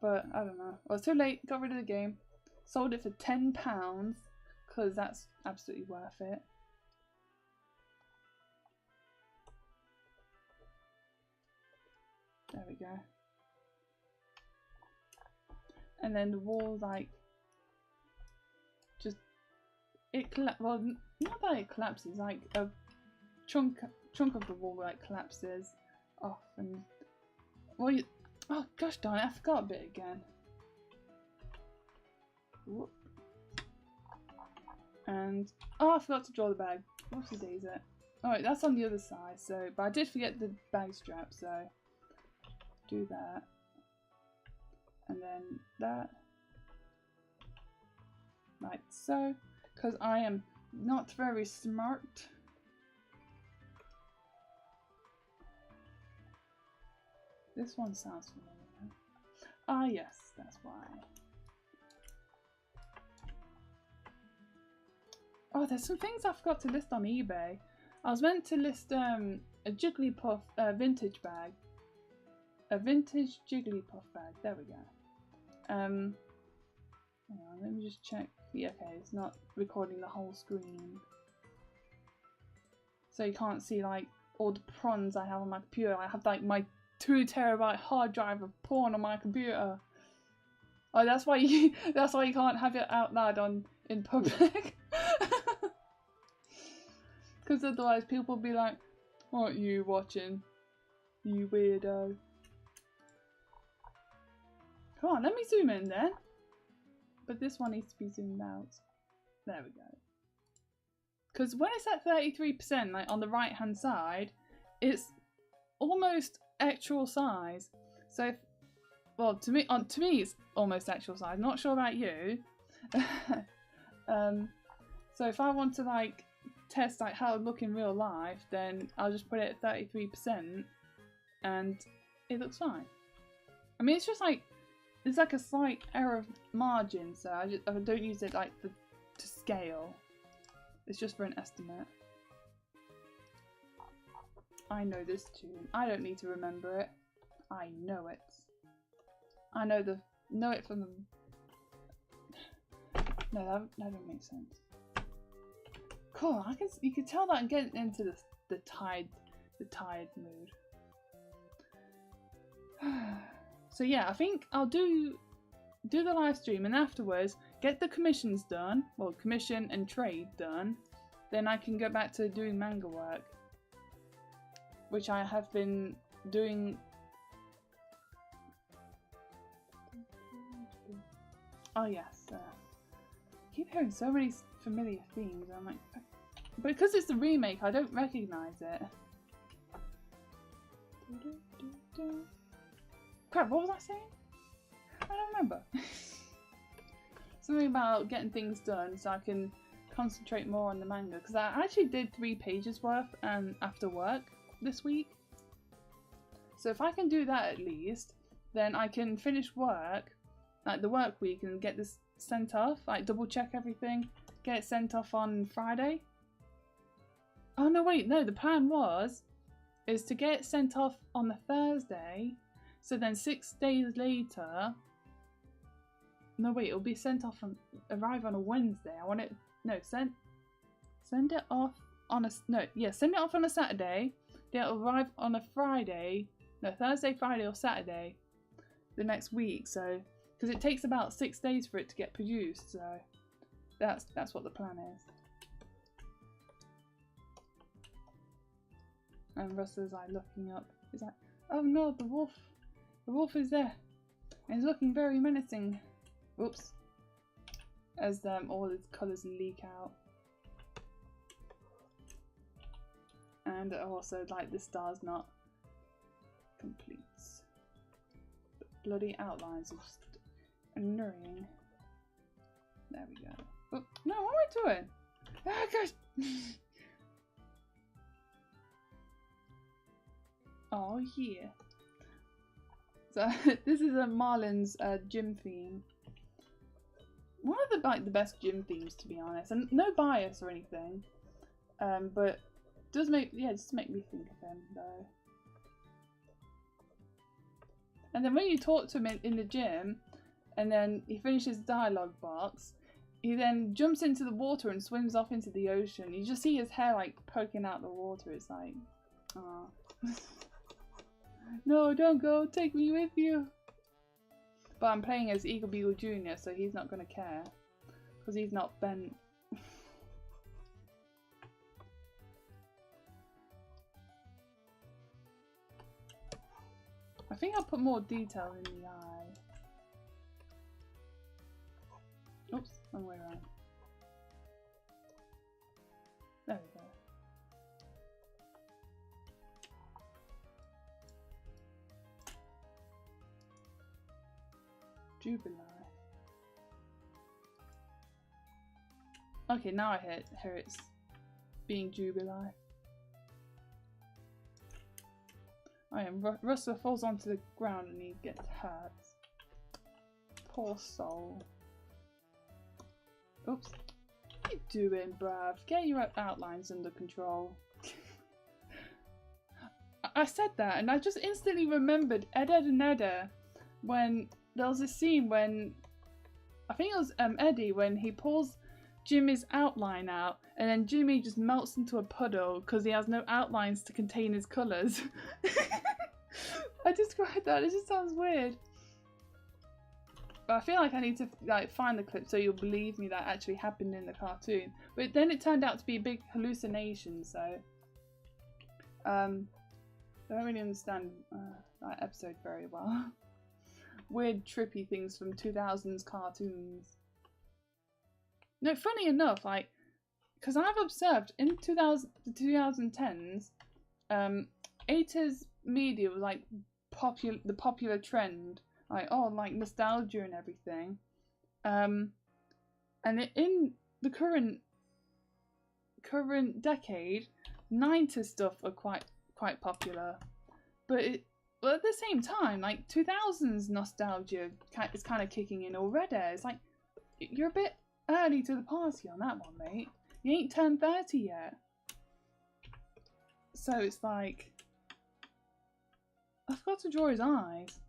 But I don't know. Well, it's too late. Got rid of the game. Sold it for £10 because that's absolutely worth it. There we go. And then the wall, like, just well, not that it collapses. Like a chunk of the wall like collapses off, and well, oh gosh darn it! I forgot a bit again. Whoop. And oh, I forgot to draw the bag. Whoopsie daisy. Alright, that's on the other side. So, but I did forget the bag strap. So, do that, and then that, like so. Because I am not very smart. This one sounds familiar. Ah yes, that's why. Oh, there's some things I forgot to list on eBay. I was meant to list a Jigglypuff vintage bag. A vintage Jigglypuff bag. There we go. Hang on, let me just check. Yeah, okay, it's not recording the whole screen. so you can't see like all the prawns I have on my computer. I have like my 2 terabyte hard drive of porn on my computer. Oh, that's why you can't have it out loud in public. Because otherwise people will be like, what are you watching? You weirdo. Come on, let me zoom in then. But this one needs to be zoomed out. There we go. Because when it's at 33%, like on the right hand side, it's almost actual size. So if, well, to me it's almost actual size. Not sure about you. So if I want to like test like how it look in real life, then I'll just put it at 33% and it looks fine. I mean, it's just like, there's like a slight error of margin, so I don't use it like to scale. It's just for an estimate. I know this tune. I don't need to remember it. I know it. I know it from the. No, that don't make sense. Cool. You can tell that I'm getting into the tired mood. So yeah, I think I'll do the live stream and afterwards get the commissions done, well, commission and trade done, then I can go back to doing manga work, which I have been doing. Oh yes, I keep hearing so many familiar themes. I'm like, because it's the remake, I don't recognise it. Crap, what was I saying? I don't remember. Something about getting things done so I can concentrate more on the manga, because I actually did 3 pages worth after work this week. So if I can do that at least, then I can finish work, like the work week, and get this sent off, like double check everything, get it sent off on Friday. Oh no, wait, no, the plan is to get it sent off on the Thursday. So then 6 days later, no wait, it'll be sent off arrive on a Wednesday. I want it, no, send it off on a, no, yeah, send it off on a Saturday. Then it'll arrive on a Friday, no, Thursday, Friday or Saturday the next week. So, because it takes about 6 days for it to get produced. So that's what the plan is. And Russell's like looking up. He's like, oh no, the wolf. The wolf is there. And he's looking very menacing. Oops. As all his colours leak out. And also, like, the star's not complete. The bloody outlines are just annoying. There we go. Oh, no, what am I doing? Oh gosh! Oh yeah. So this is a Marlin's gym theme. One of the best gym themes, to be honest, and no bias or anything. But does make just make me think of him though. And then when you talk to him in the gym, and then he finishes the dialogue box, he then jumps into the water and swims off into the ocean. You just see his hair like poking out the water. It's like, ah. No, don't go, take me with you. But I'm playing as Eagle Beagle Jr., so he's not going to care. Because he's not bent. I think I'll put more detail in the eye. Oops, wrong way around. There we go. Jubilee. Okay, now I hear it's being Jubilee. Oh yeah, Russell falls onto the ground and he gets hurt. Poor soul. Oops. What are you doing, bruv? Get your outlines under control. I said that and I just instantly remembered Ed, Edd n Edda when there was a scene when I think it was Eddie when he pulls Jimmy's outline out, and then Jimmy just melts into a puddle because he has no outlines to contain his colours. I described that, it just sounds weird. But I feel like I need to like find the clip so you'll believe me that actually happened in the cartoon. But then it turned out to be a big hallucination, so I don't really understand that episode very well. Weird trippy things from 2000s cartoons. No, funny enough, like, because I've observed in the 2010s, 80s media was like the popular trend, like, oh, like nostalgia and everything, and in the current decade, 90s stuff are quite popular, but at the same time, like 2000s nostalgia is kind of kicking in already. It's like you're a bit early to the party on that one, mate. You ain't turned 30 yet. So it's like, I forgot to draw his eyes.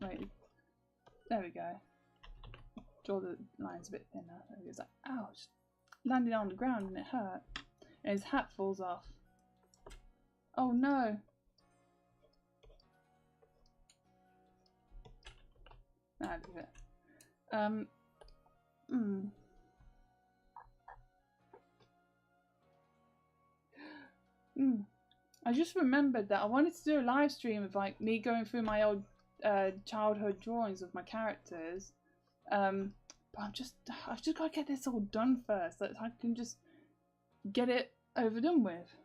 Wait, there we go. Draw the lines a bit thinner. It's like, ouch. Landed on the ground and it hurt. And his hat falls off. Oh no. Nah, leave it. I just remembered that I wanted to do a live stream of like me going through my old childhood drawings of my characters, but I've just got to get this all done first, so I can just get it over done with.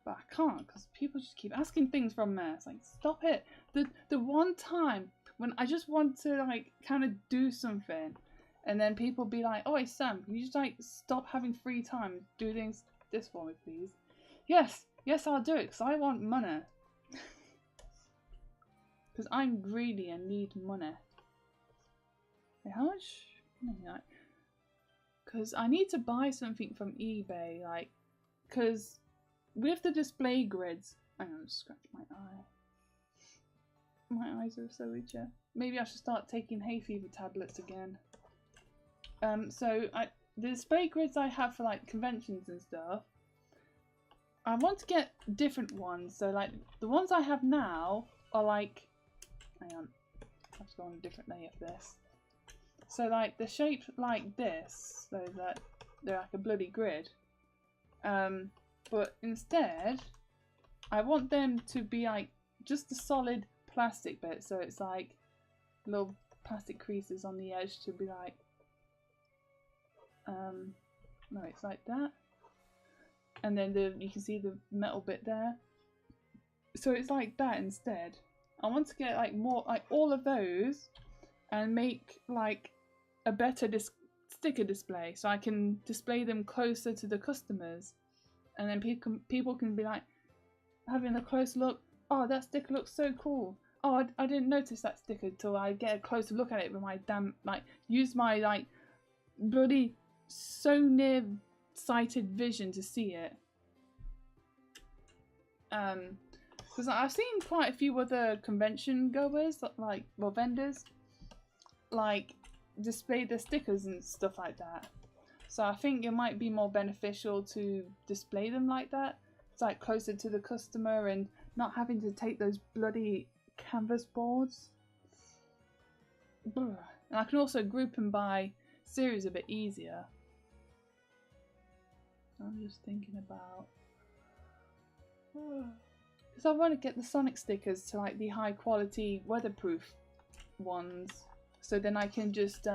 But I can't because people just keep asking things from me. It's like, stop it. The one time when I just want to like kind of do something, and then people be like, "Oh, hey Sam, can you just like stop having free time, do this for me, please?" Yes, I'll do it because I want money. Because I'm greedy and need money. Wait, how much? Because I need to buy something from eBay, like, because with the display grids, hang on, scratch my eye. My eyes are so itchy. Maybe I should start taking hay fever tablets again. So the display grids I have for like conventions and stuff, I want to get different ones. So like the ones I have now are like, hang on, I have to go on a different layer for this. So like they're shaped like this, so that they're like a bloody grid. But instead, I want them to be like just a solid plastic bit. So it's like little plastic creases on the edge to be like, no, it's like that. And then you can see the metal bit there. So it's like that instead. I want to get like more, like all of those, and make like a better sticker display, so I can display them closer to the customers, and then people can be like having a close look. Oh, that sticker looks so cool. Oh, I didn't notice that sticker till I get a closer look at it with my use my like bloody so near sighted vision to see it. Because I've seen quite a few other convention goers, like, well, vendors, like, display their stickers and stuff like that. So I think it might be more beneficial to display them like that. It's like closer to the customer and not having to take those bloody canvas boards. And I can also group them by series a bit easier. I'm just thinking about, because I want to get the Sonic stickers to like the high quality weatherproof ones, so then I can just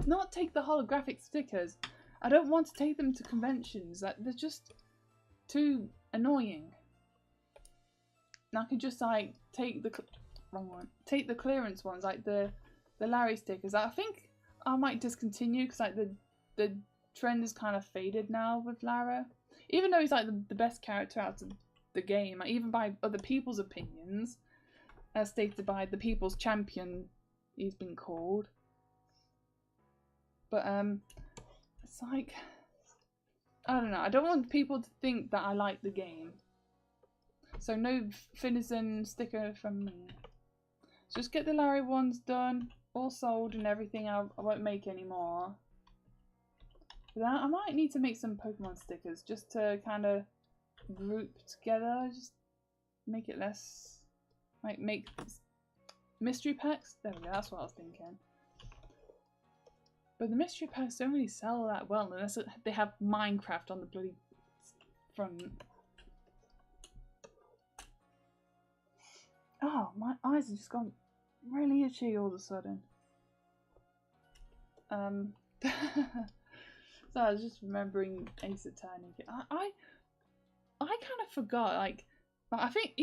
not take the holographic stickers. I don't want to take them to conventions, they're just too annoying. And I can just like take the take the clearance ones, like the Larry stickers. I think I might discontinue because like the trend is kind of faded now with Lara, even though he's like the best character out of the game, like, even by other people's opinions, as stated by the people's champion he's been called. But it's like, I don't know, I don't want people to think that I like the game, so no Finizen sticker from me. Just get the Larry ones done, all sold and everything. I won't make any more. But I might need to make some Pokemon stickers just to kind of group together. Just make it less, like, make mystery packs. There we go, that's what I was thinking. But the mystery packs don't really sell that well unless they have Minecraft on the bloody front. Oh, my eyes have just gone really itchy all of a sudden. So I was just remembering Ace Attorney. I kind of forgot, like I think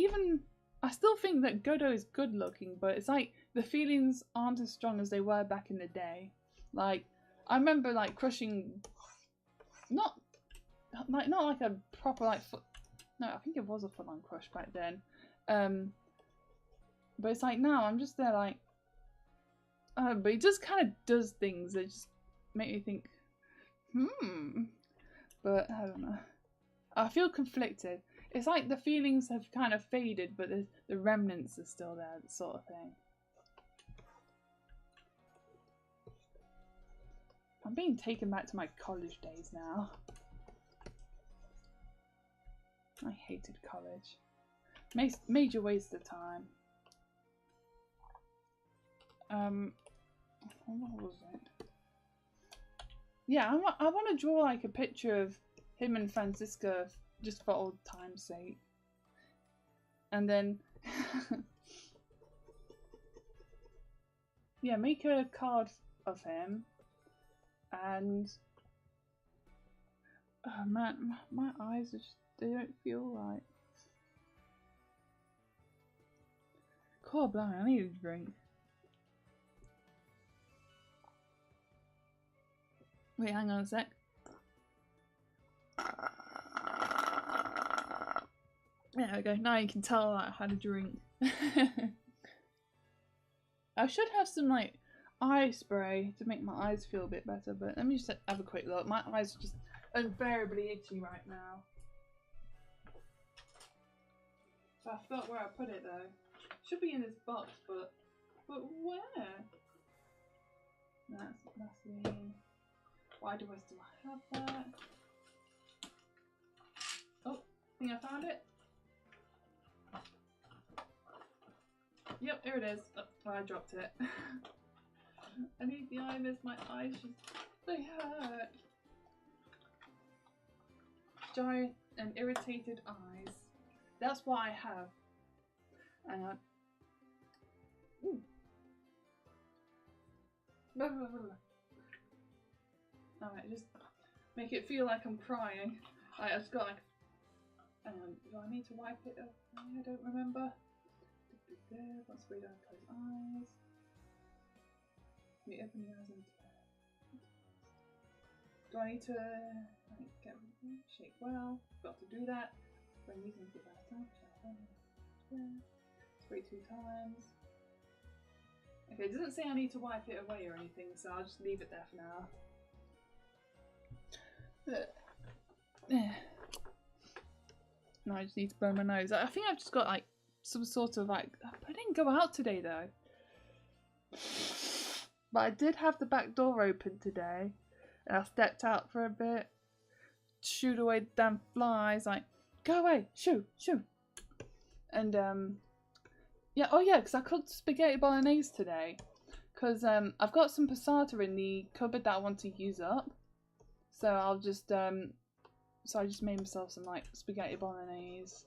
I still think that Godo is good looking, but it's like the feelings aren't as strong as they were back in the day. Like I remember like crushing, not like a proper like foot. No, I think it was a full-on crush back then. But it's like now I'm just there like, but he just kind of does things that just make me think, But I don't know. I feel conflicted. It's like the feelings have kind of faded, but the remnants are still there, sort of thing. I'm being taken back to my college days now. I hated college. Major waste of time. What was it? Yeah, I want to draw like a picture of him and Francisca just for old time's sake. And then yeah, make a card of him. And oh man, my eyes are just, they don't feel right. Cool, blimey, I need a drink. Wait, hang on a sec. There we go. Now you can tell I had a drink. I should have some like eye spray to make my eyes feel a bit better, but let me just have a quick look. My eyes are just unbearably itchy right now. So I forgot where I put it though. Should be in this box, but where? That's Vaseline. Why do I still have that? Oh, I think I found it. Yep, here it is. Oh, I dropped it. I need the eye mist. My eyes just, they hurt. Giant and irritated eyes. That's what I have. And ooh. Alright, just make it feel like I'm crying. I've just got like, do I need to wipe it up? I don't remember. Let's read out, close eyes. You open your eyes and do I need to get shake well? Got to do that. When using the bad time, spray 2 times. Okay, it doesn't say I need to wipe it away or anything, so I'll just leave it there for now. No, I just need to blow my nose. I think I've just got like some sort of like, I didn't go out today though. But I did have the back door open today. And I stepped out for a bit. Shooed away the damn flies, like, go away, shoo, shoo. And yeah, oh yeah, because I cooked spaghetti bolognese today. Because I've got some passata in the cupboard that I want to use up. So I'll just, so I just made myself some like spaghetti bolognese.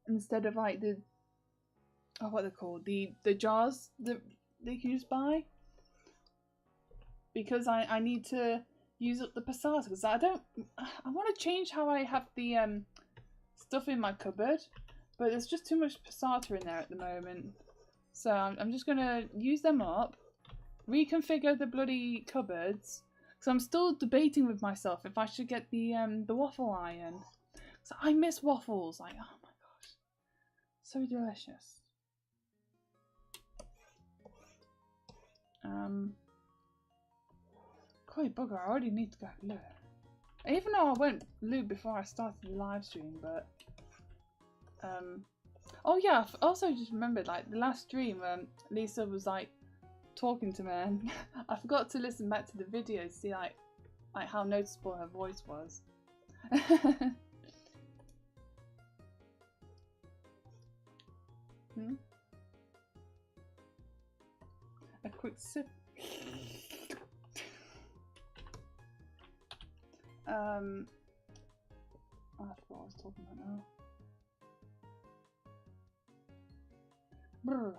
Instead of like the, oh, what they're called, the jars that they use by. Because I need to use up the passata, because I want to change how I have the stuff in my cupboard, but there's just too much passata in there at the moment. So I'm just going to use them up, reconfigure the bloody cupboards, because I'm still debating with myself if I should get the waffle iron. So I miss waffles, like, oh my gosh, so delicious. Quite bugger, I already need to go loo. Even though I went loo before I started the live stream, but oh yeah, I also just remembered like the last stream Lisa was like talking to me, and I forgot to listen back to the video to see like how noticeable her voice was. A quick sip. I forgot what I was talking about now. Brr.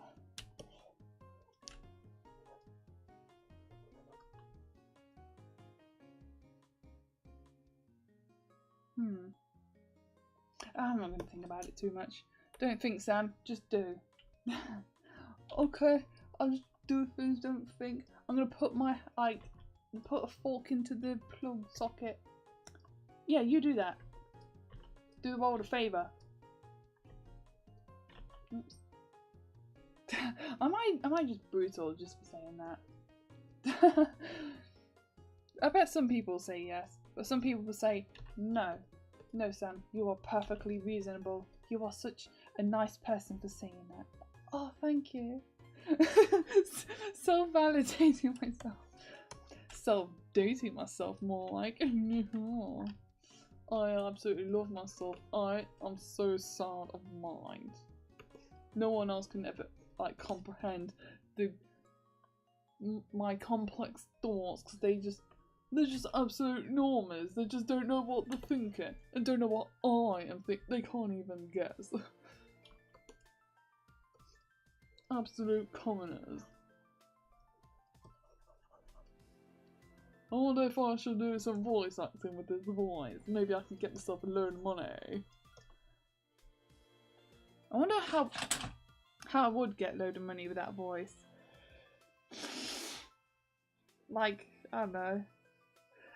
I'm not going to think about it too much. Don't think, Sam. Just do. Okay, I'll just do things, don't think. I'm going to put my, put a fork into the plug socket. Yeah, you do that. Do the world a favour. Oops. Am I just brutal just for saying that? I bet some people say yes, but some people will say no. No, Sam, you are perfectly reasonable. You are such a nice person for saying that. Oh, thank you. Self-validating myself. Self-dating myself more like. I absolutely love myself. I am so sound of mind. No one else can ever like comprehend my complex thoughts because they're just absolute normers. They just don't know what they're thinking and don't know what I am thinking. They can't even guess. Absolute commoners. I wonder if I should do some voice acting with this voice. Maybe I can get myself a load of money. I wonder how I would get a load of money with that voice. Like, I don't know.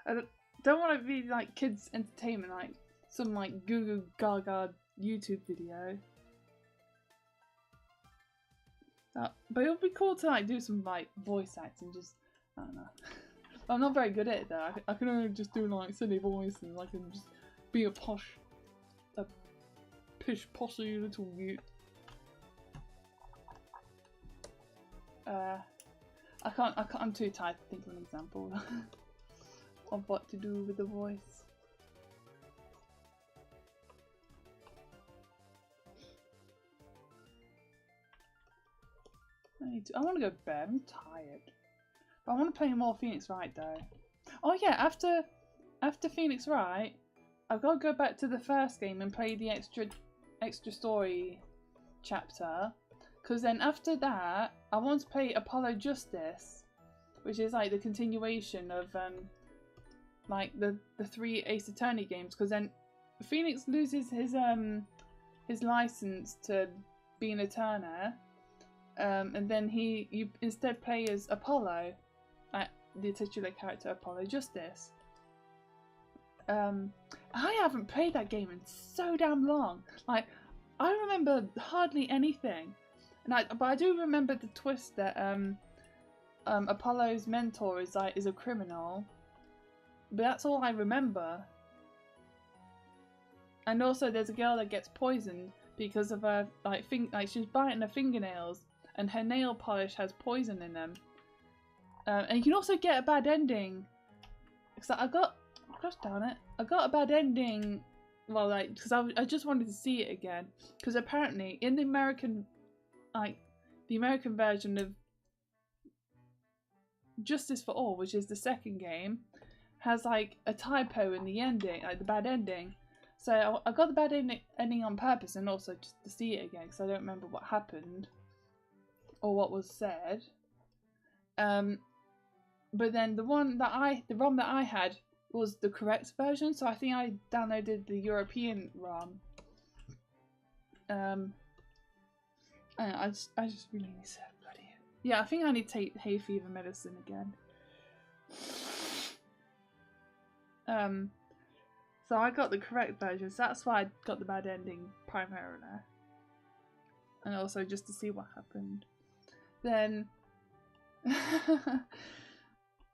I don't want to be like kids' entertainment, like some like Goo Goo Gaga YouTube video. But it would be cool to like do some like voice acting, just, I don't know. I'm not very good at it though. I can only just do like silly voice and I can just be a pish possy little mute. I'm too tired to think of an example of what to do with the voice. I want to go to bed. I'm tired. But I want to play more Phoenix Wright though. Oh yeah, after Phoenix Wright, I've got to go back to the first game and play the extra story chapter. Because then after that, I want to play Apollo Justice, which is like the continuation of like the 3 Ace Attorney games. Because then Phoenix loses his license to be an attorney, and then you instead play as Apollo, the titular character Apollo Justice. I haven't played that game in so damn long. Like, I remember hardly anything. But I do remember the twist that Apollo's mentor is a criminal. But that's all I remember. And also, there's a girl that gets poisoned because of her she's biting her fingernails, and her nail polish has poison in them. And you can also get a bad ending. Because gosh darn it, I got a bad ending. Well, because I just wanted to see it again. Because apparently, in the American version of Justice for All, which is the second game, has like a typo in the ending, like the bad ending. So I got the bad ending on purpose, and also just to see it again, because I don't remember what happened or what was said. But then the ROM that I had was the correct version, so I think I downloaded the European ROM. I just really need to bloody. Yeah, I think I need to take hay fever medicine again. So I got the correct version, so that's why I got the bad ending primarily. And also just to see what happened. Then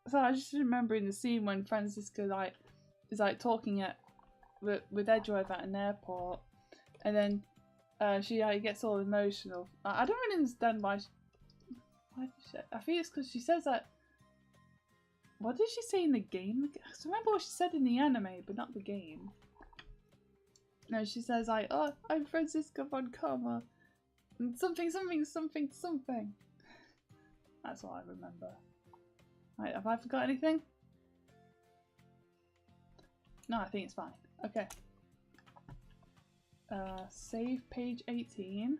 so I just remembering the scene when Francisco is talking with Edgewave at an airport, and then she gets all emotional. I don't really understand why Why did she, I think it's because she says that. What did she say in the game? I remember what she said in the anime, but not the game. No, she says like, "Oh, I'm Franziska von Karma, and something, something, something, something." That's what I remember. Right, have I forgot anything? No, I think it's fine. Okay. Save page 18.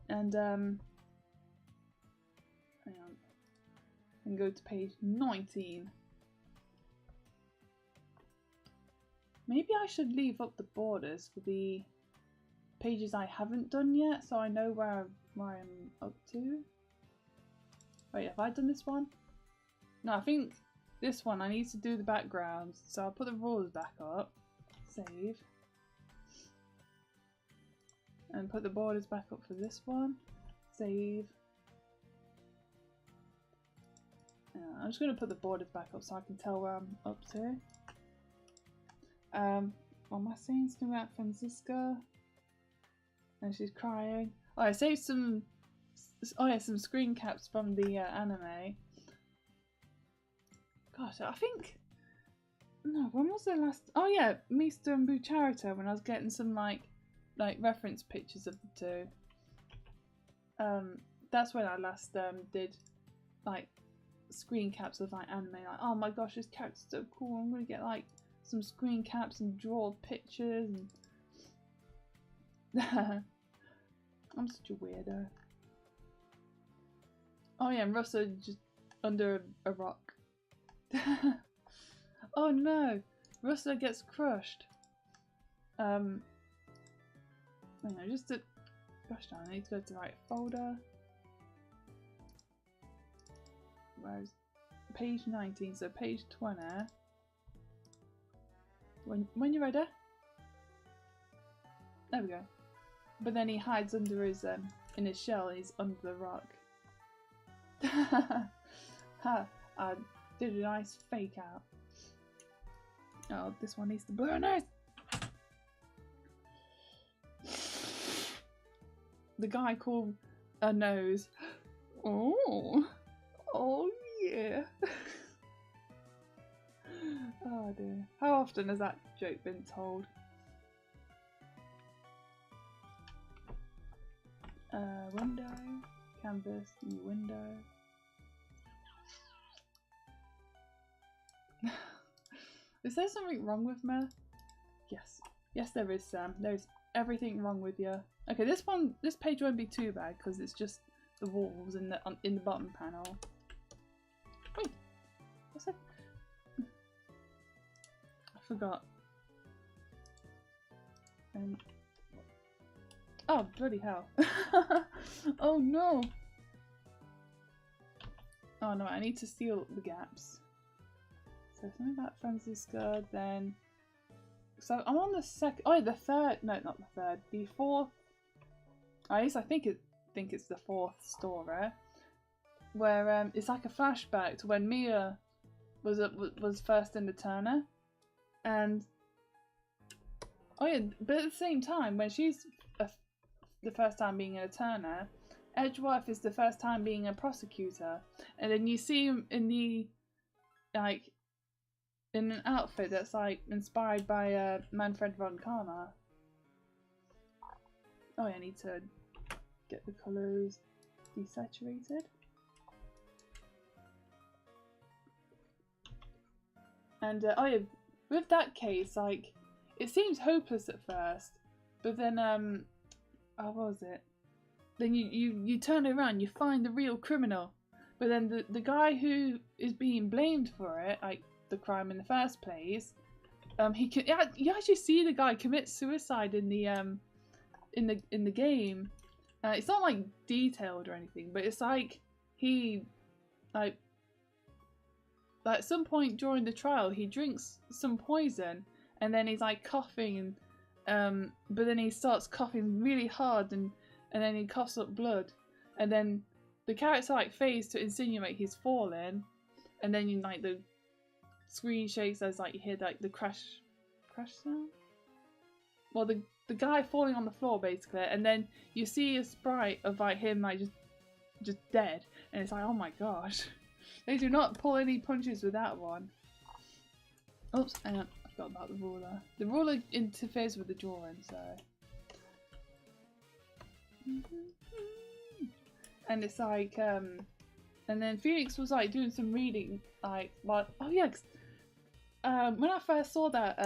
And hang on. And go to page 19. Maybe I should leave up the borders for the pages I haven't done yet, so I know where I'm up to. Wait, have I done this one? No, I think this one I need to do the backgrounds, so I'll put the rules back up. Save. And put the borders back up for this one. Save. I'm just going to put the borders back up so I can tell where I'm up to. What am I saying? Something about Franziska. And she's crying. Oh, I saved some. Oh yeah, some screen caps from the anime. Gosh, I think. No, when was the last? Oh yeah, Mista and Bucharita. When I was getting some like reference pictures of the two. That's when I last did like screen caps of like anime. Like, oh my gosh, this character's so cool. I'm gonna get like some screen caps and draw pictures. And I'm such a weirdo. Oh yeah, and Russell just under a rock. Oh no, Russell gets crushed. Hang on, just to gosh darn, I need to go to the right folder. Where's page 19? So page 20. When you're ready. There we go. But then he hides under his in his shell. And he's under the rock. Ha! I did a nice fake out. Oh, this one needs to blow a nose. The guy called a nose. Oh, oh yeah. Oh dear. How often has that joke been told? Window, canvas, new window. Is there something wrong with me? Yes. Yes there is, Sam. There's everything wrong with you. Okay, this page won't be too bad because it's just the walls in the bottom panel. Wait, what's that? I forgot. Oh bloody hell! Oh no! Oh no, I need to seal the gaps. So something about Franziska, then. So I'm on the second. Oh, the third. No, not the third. The fourth. At least I think it's the fourth story, where it's like a flashback to when Mia was first in the Turner, and oh yeah, but at the same time when she's the first time being a Turner, Edgeworth is the first time being a prosecutor, and then you see him in the like in an outfit that's like inspired by Manfred von Karma. Oh yeah, I need to get the colours desaturated. And oh yeah, with that case, like it seems hopeless at first, but then oh, what was it? Then you turn around, you find the real criminal, but then the guy who is being blamed for it, like the crime in the first place, you actually see the guy commit suicide in the game. It's not like detailed or anything, but it's like he like at some point during the trial he drinks some poison and then he's like coughing and but then he starts coughing really hard and then he coughs up blood, and then the character like fades to insinuate he's fallen, and then you like the screen shakes as like you hear like the crash sound. Well, the guy falling on the floor basically, and then you see a sprite of like him like just just dead. And it's like, oh my gosh. They do not pull any punches with that one. Oops, hang on. I forgot about the ruler. The ruler interferes with the drawing, so... And it's like, and then Phoenix was like doing some reading, like, oh yeah, when I first saw that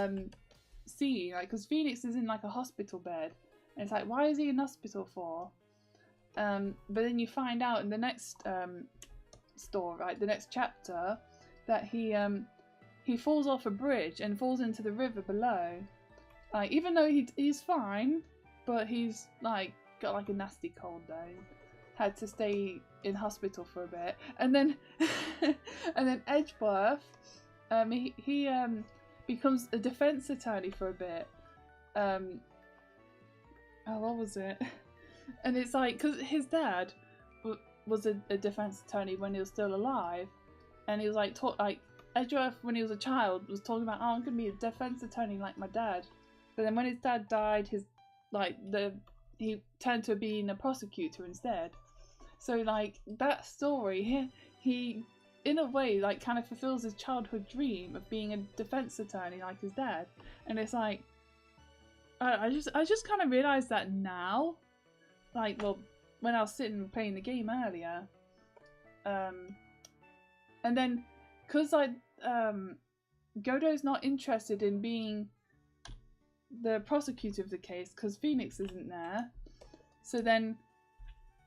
scene, like, because Phoenix is in like a hospital bed, and it's like, why is he in hospital for? But then you find out in the next story, right, the next chapter, that he falls off a bridge and falls into the river below. Like, even though he's fine, but he's like got like a nasty cold though. Had to stay in hospital for a bit, and then and then Edgeworth, he becomes a defense attorney for a bit. Oh, what was it? And it's like, because his dad was a defense attorney when he was still alive, and he was like Edgeworth when he was a child was talking about, oh, I'm gonna be a defense attorney like my dad, but then when his dad died, he turned to being a prosecutor instead. So like that story, he in a way like kind of fulfills his childhood dream of being a defense attorney like his dad. And it's like, I just kind of realised that now, like, well, when I was sitting playing the game earlier, and then because Godot's not interested in being the prosecutor of the case because Phoenix isn't there, so then,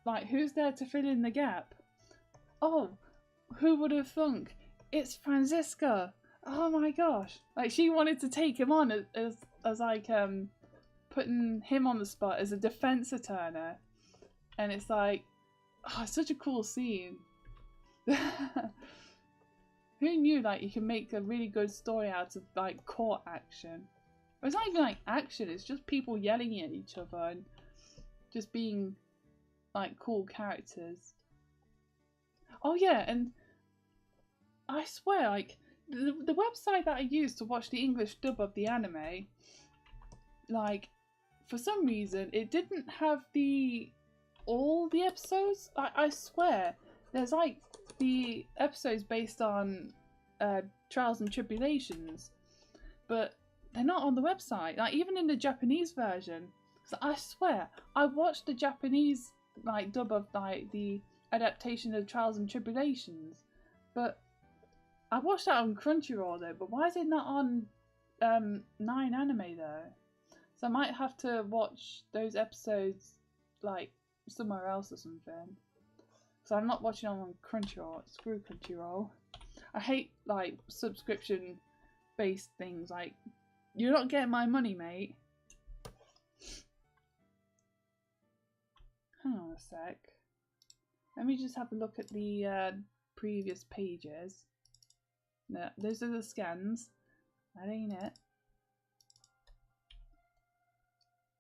like, who's there to fill in the gap? Oh, who would have thunk? It's Franziska. Oh my gosh! Like, she wanted to take him on as like putting him on the spot as a defense attorney, and it's like, oh, it's such a cool scene. Who knew like you can make a really good story out of like court action? It's not even like action, it's just people yelling at each other and just being like cool characters. Oh yeah, and I swear, like the website that I used to watch the English dub of the anime, like for some reason it didn't have all the episodes. I swear there's like the episodes based on Trials and Tribulations, but they're not on the website, like even in the Japanese version. So I swear I watched the Japanese like dub of like the adaptation of Trials and Tribulations, but I watched that on Crunchyroll though. But why is it not on 9 Anime though? So I might have to watch those episodes like somewhere else or something. So I'm not watching on Crunchyroll. Screw Crunchyroll. I hate like subscription based things. Like, you're not getting my money, mate. Hang on a sec. Let me just have a look at the previous pages. No, those are the scans. That ain't it.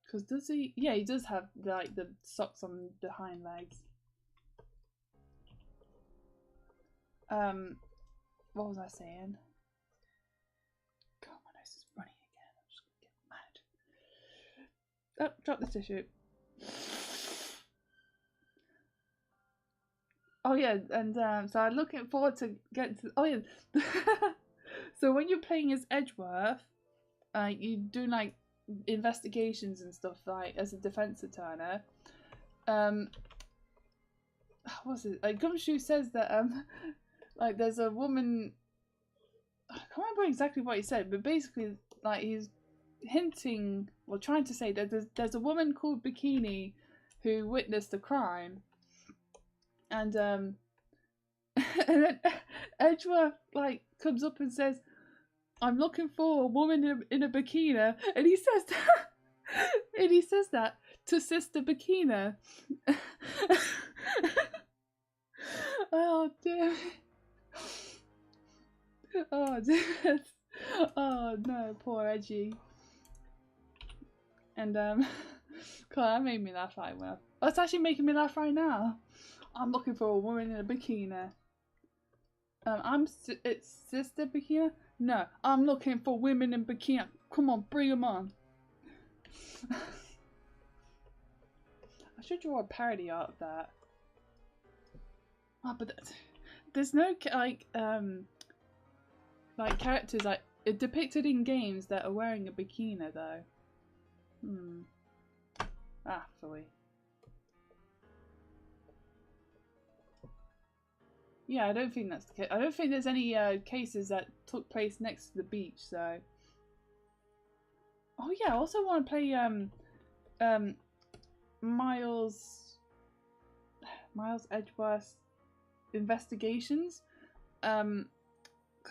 Because does he? Yeah, he does have like the socks on the hind legs. What was I saying? God, my nose is running again. I'm just gonna get mad. Oh, drop the tissue. Oh yeah, and so I'm looking forward to getting to. Oh yeah, so when you're playing as Edgeworth, you do like investigations and stuff like as a defense attorney. What was it? Like Gumshoe says that like there's a woman. I can't remember exactly what he said, but basically like he's hinting, well, trying to say that there's a woman called Bikini who witnessed a crime. And and then Edgeworth like comes up and says, "I'm looking for a woman in a bikini," and he says that, to Sister Bikini. Oh dear! Oh dear! Oh no, poor Edgy. And God, that made me laugh right well. That's actually making me laugh right now. I'm looking for a woman in a bikini. It's Sister Bikini? No, I'm looking for women in bikini. Come on, bring them on. I should draw a parody out of that. Oh, but there's no like characters like depicted in games that are wearing a bikini though. Ah, fully. Yeah, I don't think that's the case. I don't think there's any cases that took place next to the beach, so. Oh yeah, I also want to play Miles Edgeworth Investigations. I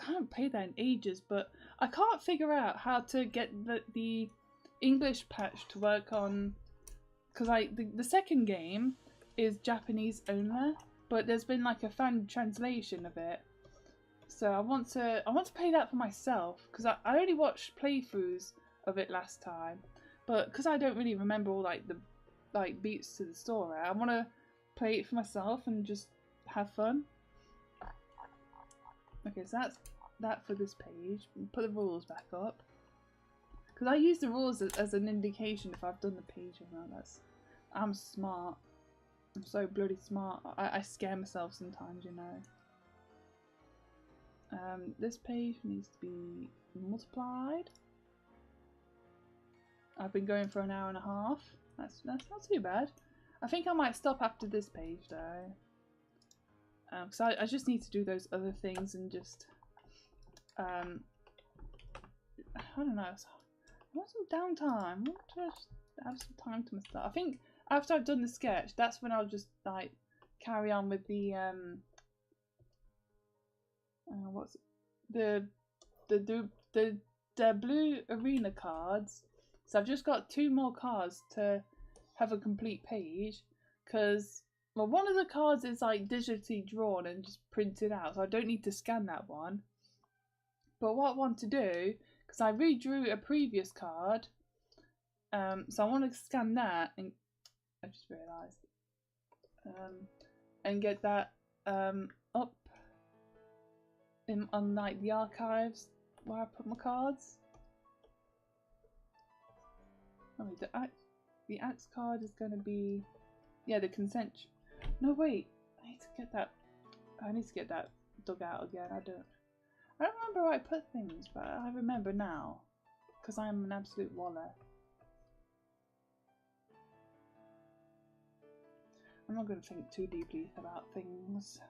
haven't played that in ages, but I can't figure out how to get the English patch to work on, because the second game is Japanese only, but there's been like a fan translation of it. So I want to play that for myself, because I only watched playthroughs of it last time, but because I don't really remember all like the beats to the story, I want to play it for myself and just have fun. Okay, so that's that for this page. Put the rules back up, because I use the rules as an indication if I've done the page or not. I'm smart. I'm so bloody smart. I scare myself sometimes, you know. This page needs to be multiplied. I've been going for an hour and a half. That's not too bad. I think I might stop after this page though, because I just need to do those other things and just I don't know. I want some downtime. I want to just have some time to myself. I think after I've done the sketch, that's when I'll just like carry on with the what's the blue arena cards. So I've just got 2 more cards to have a complete page, because well, one of the cards is like digitally drawn and just printed out, so I don't need to scan that one. But what I want to do, because I redrew a previous card, so I want to scan that, and I just realised, and get that up on like the archives where I put my cards. Oh, the axe card is going to be, yeah, the consent. No, wait, I need to get that. I need to get that dug out again. I don't remember where I put things, but I remember now, because I'm an absolute waller. I'm not going to think too deeply about things.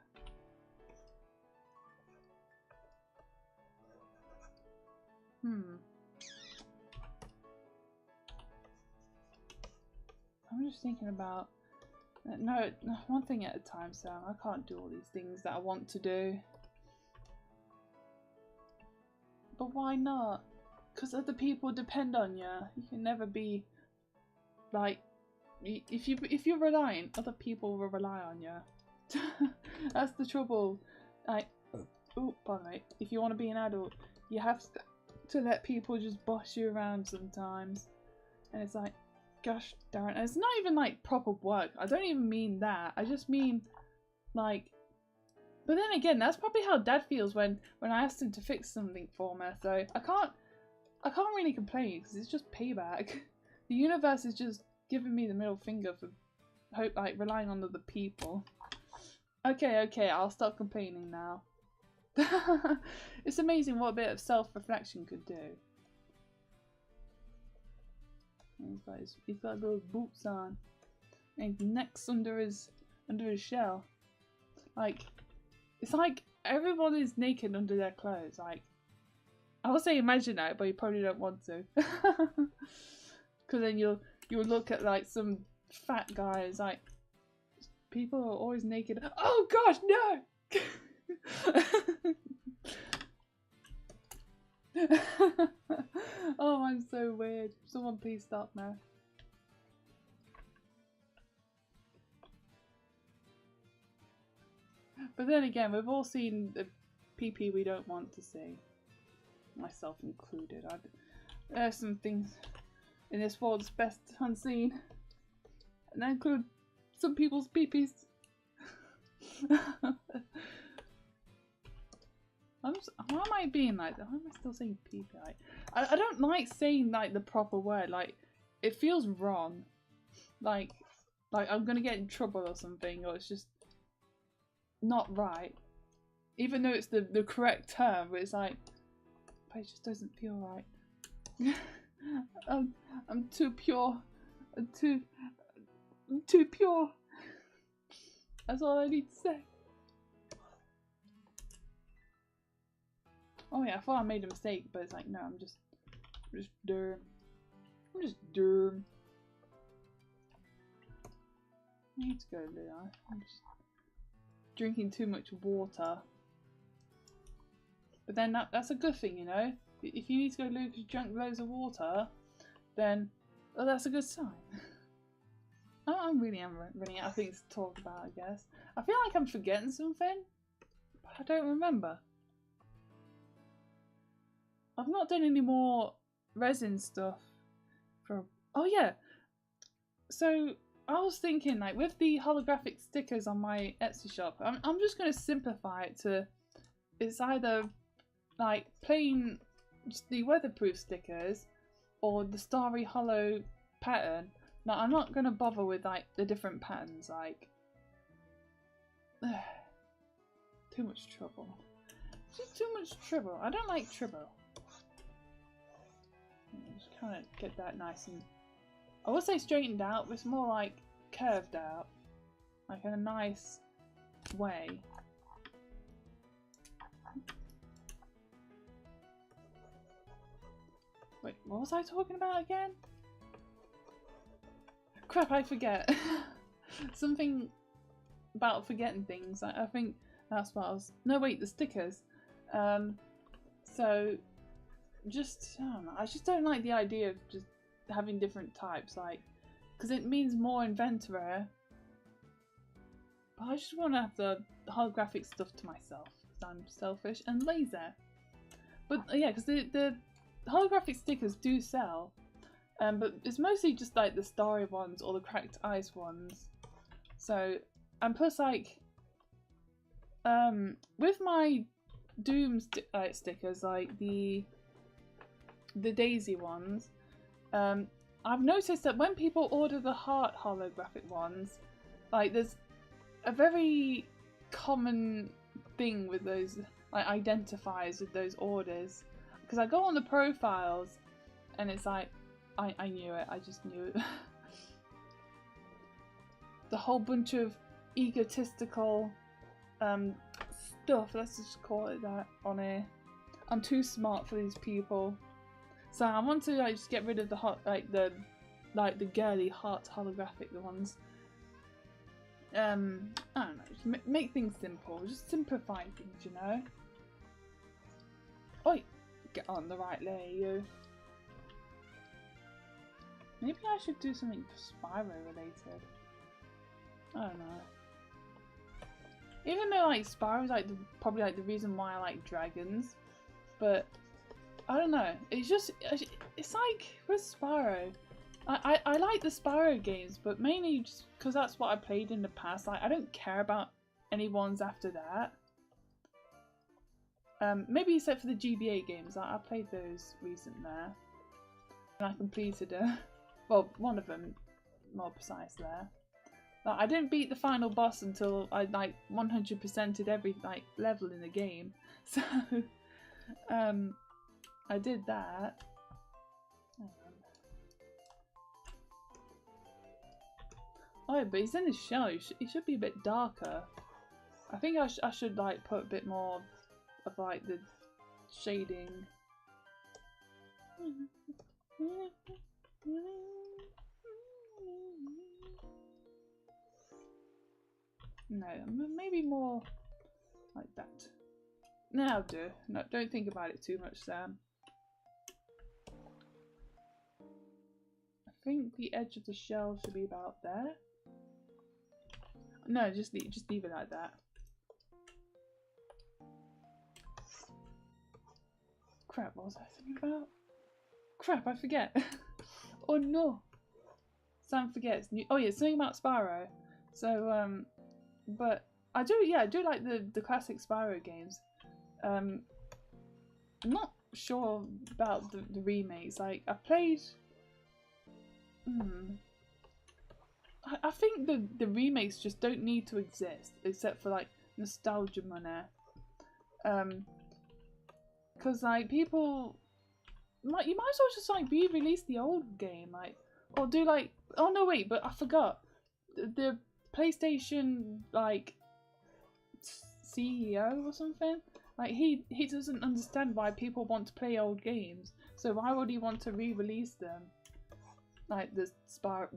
I'm just thinking about no, one thing at a time, Sam. I can't do all these things that I want to do. But why not? Because other people depend on you. You can never be like, if you're reliant, other people will rely on you. That's the trouble. Like, oh, pardon me. If you want to be an adult, you have to let people just boss you around sometimes, and it's like, gosh darn it. And it's not even like proper work. I don't even mean that. I just mean like, but then again, that's probably how Dad feels when I asked him to fix something for me. So I can't really complain, because it's just payback. The universe is just giving me the middle finger for like relying on other people. Okay, I'll stop complaining now. It's amazing what a bit of self-reflection could do. He's got those boots on, and his neck's under his shell. Like, it's like everyone is naked under their clothes. Like, I would say imagine that, but you probably don't want to, because then you'll look at like some fat guys. Like, people are always naked. Oh gosh, no! Oh, I'm so weird. Someone please stop now. But then again, we've all seen the PP we don't want to see, myself included. There's some things in this world's best unseen, and that include some people's peepees. Why am I being like that? Why am I still saying peepee? I don't like saying like the proper word. Like, it feels wrong. Like I'm gonna get in trouble or something, or it's just not right. Even though it's the correct term, but it's like, but it just doesn't feel right. I'm too pure. I'm too pure. That's all I need to say. Oh yeah, I thought I made a mistake, but it's like, no, I'm just dumb. I'm just dumb. I need to go there. I'm just drinking too much water. But then that's a good thing, you know? If you need to go loo because you drank loads of water, then well, that's a good sign. I really am running out of things to talk about, I guess. I feel like I'm forgetting something, but I don't remember. I've not done any more resin stuff for... Oh yeah! So, I was thinking, like, with the holographic stickers on my Etsy shop, I'm just going to simplify it to... It's either, like, plain, just the weatherproof stickers, or the starry hollow pattern. Now, I'm not going to bother with, like, the different patterns, like... Too much trouble. Just too much trouble. I don't like trouble. Just kind of get that nice and... I would say straightened out, but it's more like curved out. Like in a nice way. Wait, what was I talking about again? Crap, I forget. Something about forgetting things. I think that's what I was... No, wait, the stickers. So... Just, I don't know, I just don't like the idea of just having different types, like, because it means more inventory. But I just want to have the holographic stuff to myself, because I'm selfish and lazy. But yeah, because the holographic stickers do sell, but it's mostly just like the starry ones or the cracked ice ones. So, and plus like, with my Doom stickers, like the Daisy ones, I've noticed that when people order the heart holographic ones, like there's a very common thing with those, like, identifiers with those orders. Because I go on the profiles and it's like, I knew it, I just knew it. The whole bunch of egotistical stuff, let's just call it that, on here. I'm too smart for these people. So I want to like just get rid of the the girly heart holographic ones. I don't know, just make things simple, just simplify things, you know. Oi, get on the right layer, you. Maybe I should do something Spyro related. I don't know. Even though like Spyro's like probably like the reason why I like dragons, but. I don't know, it's just, it's like with Spyro, I like the Spyro games, but mainly just because that's what I played in the past. Like, I don't care about any ones after that. Maybe except for the GBA games, I played those recently, and I completed well, one of them, more precise there. Like, I didn't beat the final boss until I like 100%ed every like level in the game, so I did that. Oh, but he's in his shell. He should be a bit darker. I think I should like put a bit more of like the shading. No, maybe more like that. No, I'll do. No, don't think about it too much, Sam. I think the edge of the shell should be about there. No, just leave it like that. Crap, what was I thinking about? Crap, I forget. Oh no. Sam forgets. Oh yeah, something about Spyro. So but I do like the classic Spyro games. I'm not sure about the remakes. Like, I played. I think the remakes just don't need to exist, except for like nostalgia money. Because like people, like you might as well just like re-release the old game, like, or do like, oh no wait, but I forgot the PlayStation like CEO or something. Like he doesn't understand why people want to play old games. So why would he want to re-release them? Like the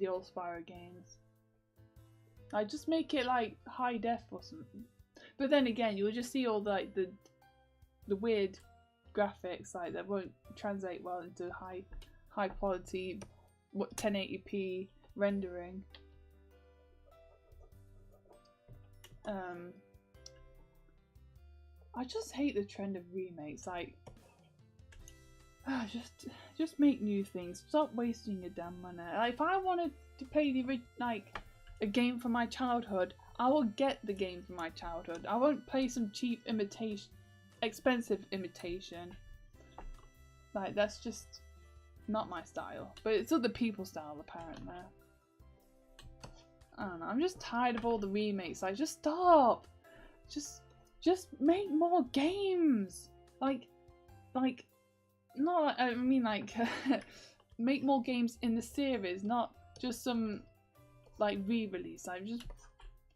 old Spyro games. Like just make it like high def or something. But then again, you'll just see all like the weird graphics like that won't translate well into high quality 1080p rendering. I just hate the trend of remakes. Like, just make new things. Stop wasting your damn money. Like, if I wanted to play a game from my childhood, I will get the game from my childhood. I won't play some cheap imitation, expensive imitation. Like, that's just not my style. But it's other people's style, apparently. I don't know. I'm just tired of all the remakes. Like, just stop. Just make more games. Like, not. I mean, like, make more games in the series, not just some like re-release. Like,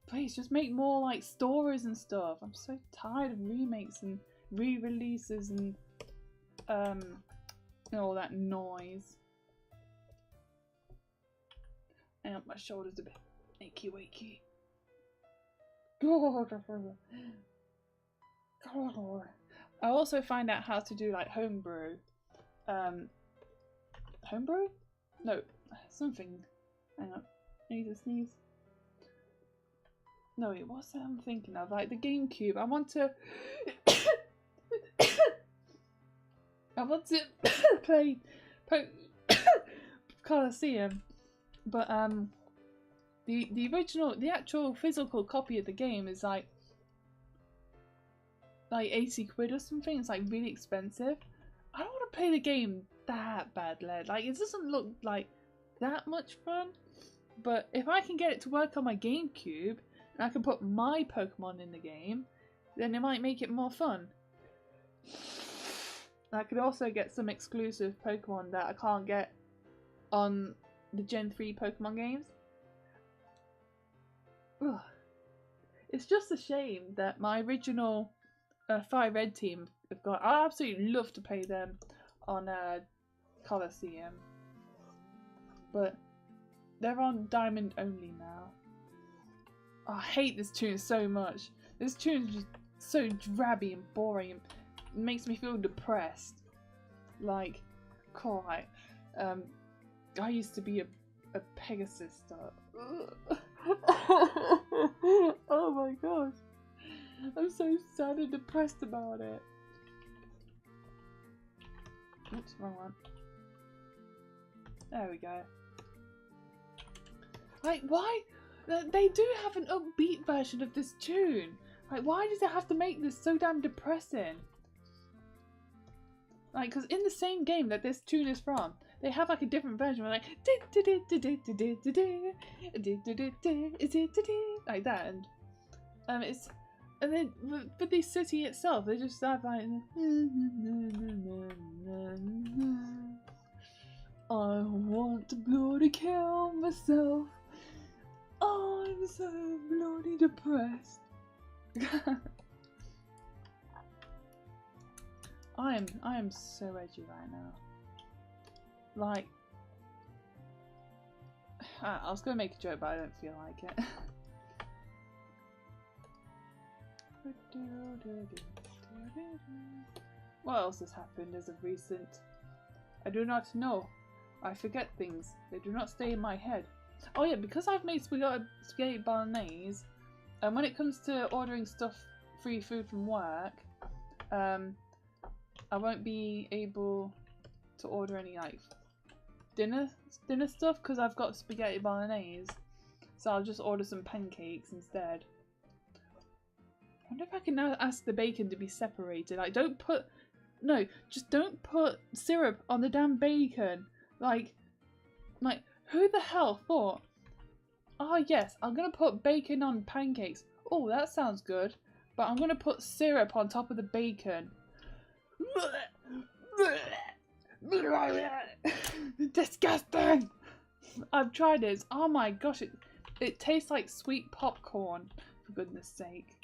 please, just make more like stories and stuff. I'm so tired of remakes and re-releases and all that noise. And my shoulders a bit achy wakey. I also find out how to do like homebrew. Homebrew? No, something. Hang on. I need to sneeze. No, wait, what's that I'm thinking of? Like the GameCube. I want to play Colosseum, but the original, the actual physical copy of the game is like 80 quid or something. It's like really expensive. I don't want to play the game that badly. Like it doesn't look like that much fun. But if I can get it to work on my GameCube and I can put my Pokemon in the game, then it might make it more fun. I could also get some exclusive Pokemon that I can't get on the Gen 3 Pokemon games. Ugh. It's just a shame that my original Fire Red team have got. I absolutely love to play them on Colosseum, but they're on Diamond only now. Oh, I hate this tune so much. This tune is just so drabby and boring. It makes me feel depressed. Like, quite. I used to be a Pegasus star. Oh my gosh. I'm so sad and depressed about it. Oops, wrong one. There we go. Like, why? They do have an upbeat version of this tune. Like, why does it have to make this so damn depressing? Like, because in the same game that this tune is from, they have like a different version where like like that, and it's, and then for the city itself, they just have like I want to bloody kill myself. I'm so bloody depressed. I am so edgy right now. Like, I was gonna make a joke, but I don't feel like it. What else has happened as of recent? I do not know. I forget things. They do not stay in my head. Oh yeah, because I've made spaghetti bolognese, and when it comes to ordering free food from work, I won't be able to order any like dinner stuff because I've got spaghetti bolognese. So I'll just order some pancakes instead. I wonder if I can now ask the bacon to be separated. Like, just don't put syrup on the damn bacon. Like, who the hell thought, oh yes, I'm gonna put bacon on pancakes. Oh, that sounds good. but I'm gonna put syrup on top of the bacon. Disgusting! I've tried it. Oh my gosh, it tastes like sweet popcorn, for goodness sake.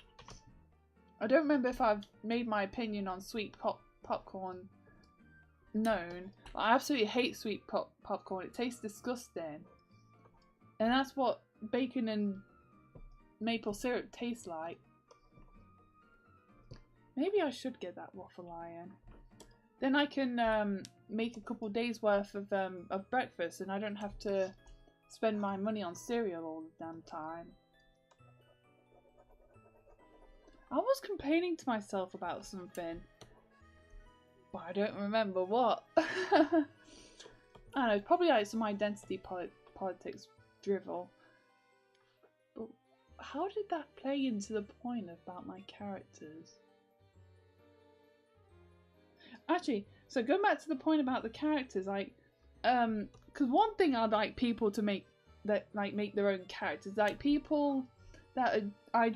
I don't remember if I've made my opinion on sweet popcorn known. I absolutely hate sweet popcorn. It tastes disgusting. And that's what bacon and maple syrup tastes like. Maybe I should get that waffle iron. Then I can make a couple days worth of breakfast, and I don't have to spend my money on cereal all the damn time. I was complaining to myself about something, but I don't remember what. I don't know, probably like some identity politics drivel. But how did that play into the point about my characters? Actually, so going back to the point about the characters, like, because one thing I'd like people to make that make their own characters, like people that are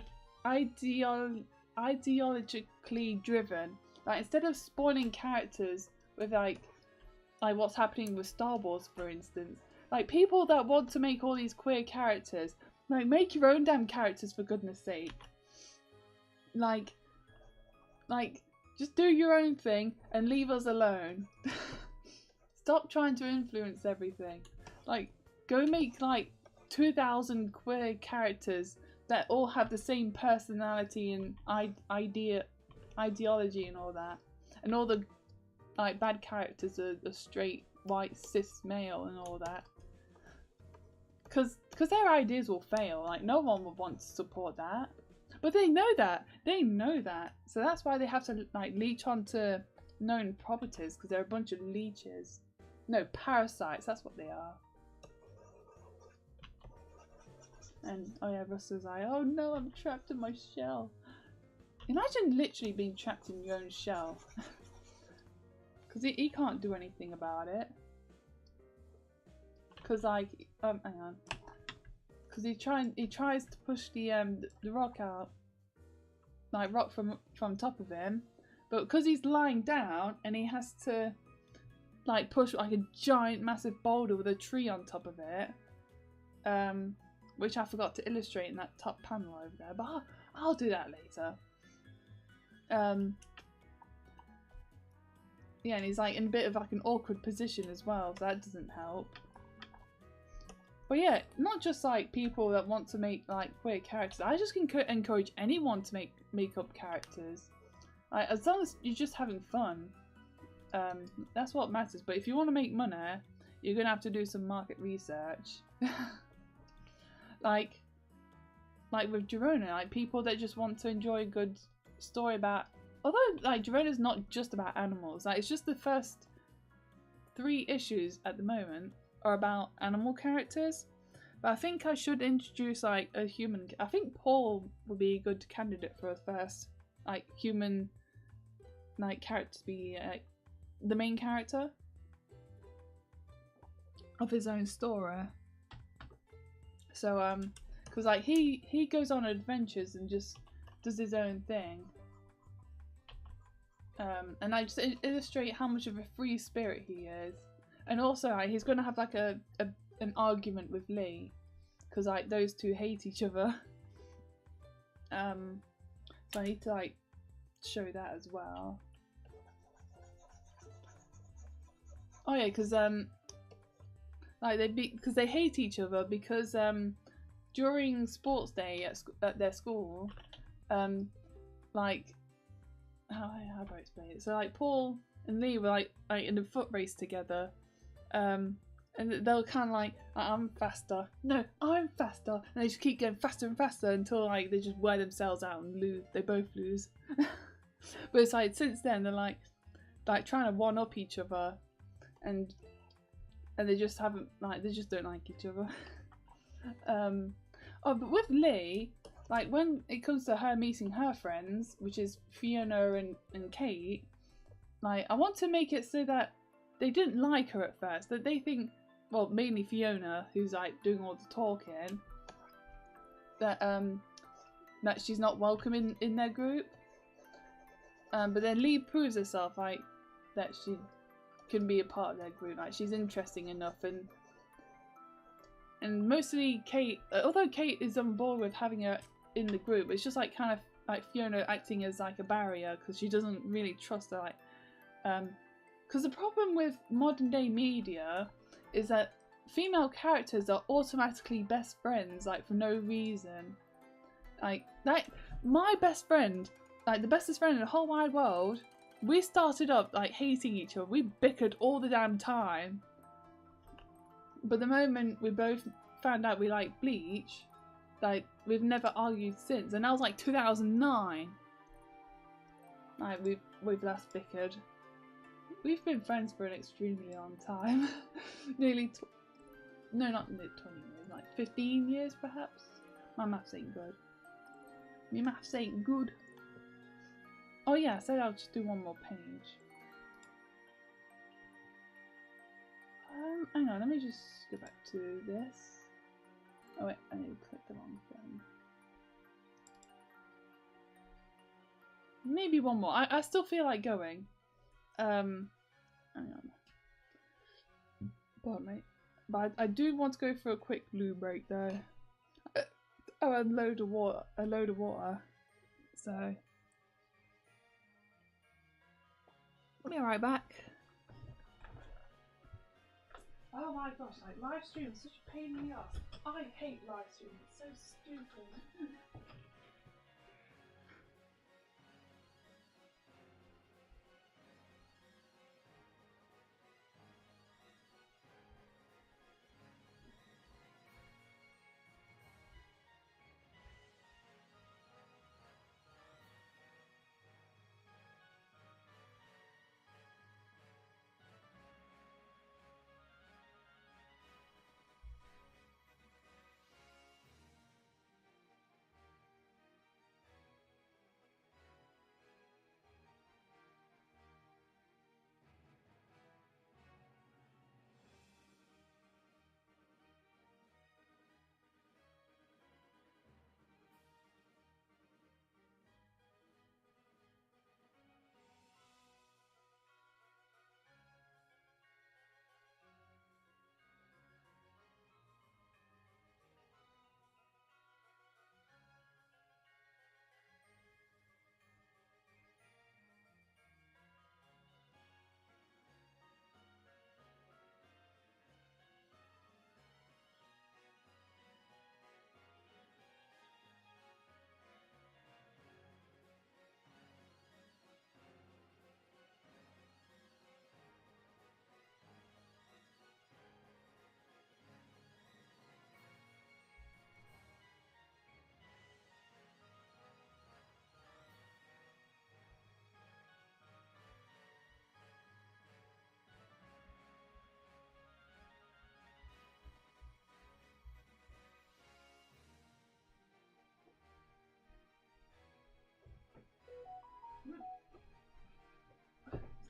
ideologically driven. Like instead of spawning characters with like what's happening with Star Wars, for instance, like people that want to make all these queer characters, like make your own damn characters for goodness sake. Like just do your own thing and leave us alone. Stop trying to influence everything. Like, go make like 2,000 queer characters that all have the same personality and ideology and all that. And all the like bad characters are straight, white, cis male and all that. Because their ideas will fail. Like, no one would want to support that. But they know that. They know that. So that's why they have to like leech onto known properties, because they're a bunch of leeches. No, parasites. That's what they are. And oh yeah, Russell's like, oh no, I'm trapped in my shell. Imagine literally being trapped in your own shell. Because he can't do anything about it. Because like, hang on. Because he tries to push the rock out, like rock from top of him, but because he's lying down and he has to like push like a giant massive boulder with a tree on top of it, which I forgot to illustrate in that top panel over there, but I'll do that later. Yeah, and he's like in a bit of like an awkward position as well, so that doesn't help. But yeah, not just like people that want to make like queer characters. I just encourage anyone to make up characters. Like, as long as you're just having fun, that's what matters. But if you want to make money, you're gonna have to do some market research. like with Girona, like people that just want to enjoy a good story about. Although like Girona's not just about animals. Like it's just the first 3 issues at the moment are about animal characters, but I think I should introduce like a human. I think Paul would be a good candidate for a first like human like character to be the main character of his own story. So because like he goes on adventures and just does his own thing. And I just illustrate how much of a free spirit he is. And also, he's going to have like an argument with Lee, because like those two hate each other. So I need to like show that as well. Oh yeah, because like because they hate each other because during sports day at their school, like how do I explain it? So like Paul and Lee were like in a foot race together. And they'll kind of like, I'm faster. No, I'm faster. And they just keep getting faster and faster until like they just wear themselves out and lose. They both lose. But it's like since then they're like trying to one up each other, and they just haven't they just don't like each other. Oh, but with Lee, like when it comes to her meeting her friends, which is Fiona and Kate, like I want to make it so that they didn't like her at first, that they think, well, mainly Fiona, who's like doing all the talking, that that she's not welcome in their group. But then Lee proves herself like that she can be a part of their group. Like she's interesting enough, and mostly Kate. Although Kate is on board with having her in the group, it's just like kind of like Fiona acting as like a barrier because she doesn't really trust her. Like, because the problem with modern day media is that female characters are automatically best friends, like for no reason. Like my best friend, like the bestest friend in the whole wide world, we started up like hating each other. We bickered all the damn time. But the moment we both found out we like Bleach, like we've never argued since. And that was like 2009. Like we've last bickered. We've been friends for an extremely long time. Nearly no, not 20 years, like 15 years perhaps. My maths ain't good. My maths ain't good. Oh yeah, I said I'll just do one more page. Hang on, let me just go back to this. Oh wait, I need to click the wrong thing. Maybe one more. I still feel like going. Hang on. Pardon me. But I do want to go for a quick loo break though. Oh, a load of water. So I'll be right back. Oh my gosh, like live stream is such a pain in the ass. I hate live stream, it's so stupid.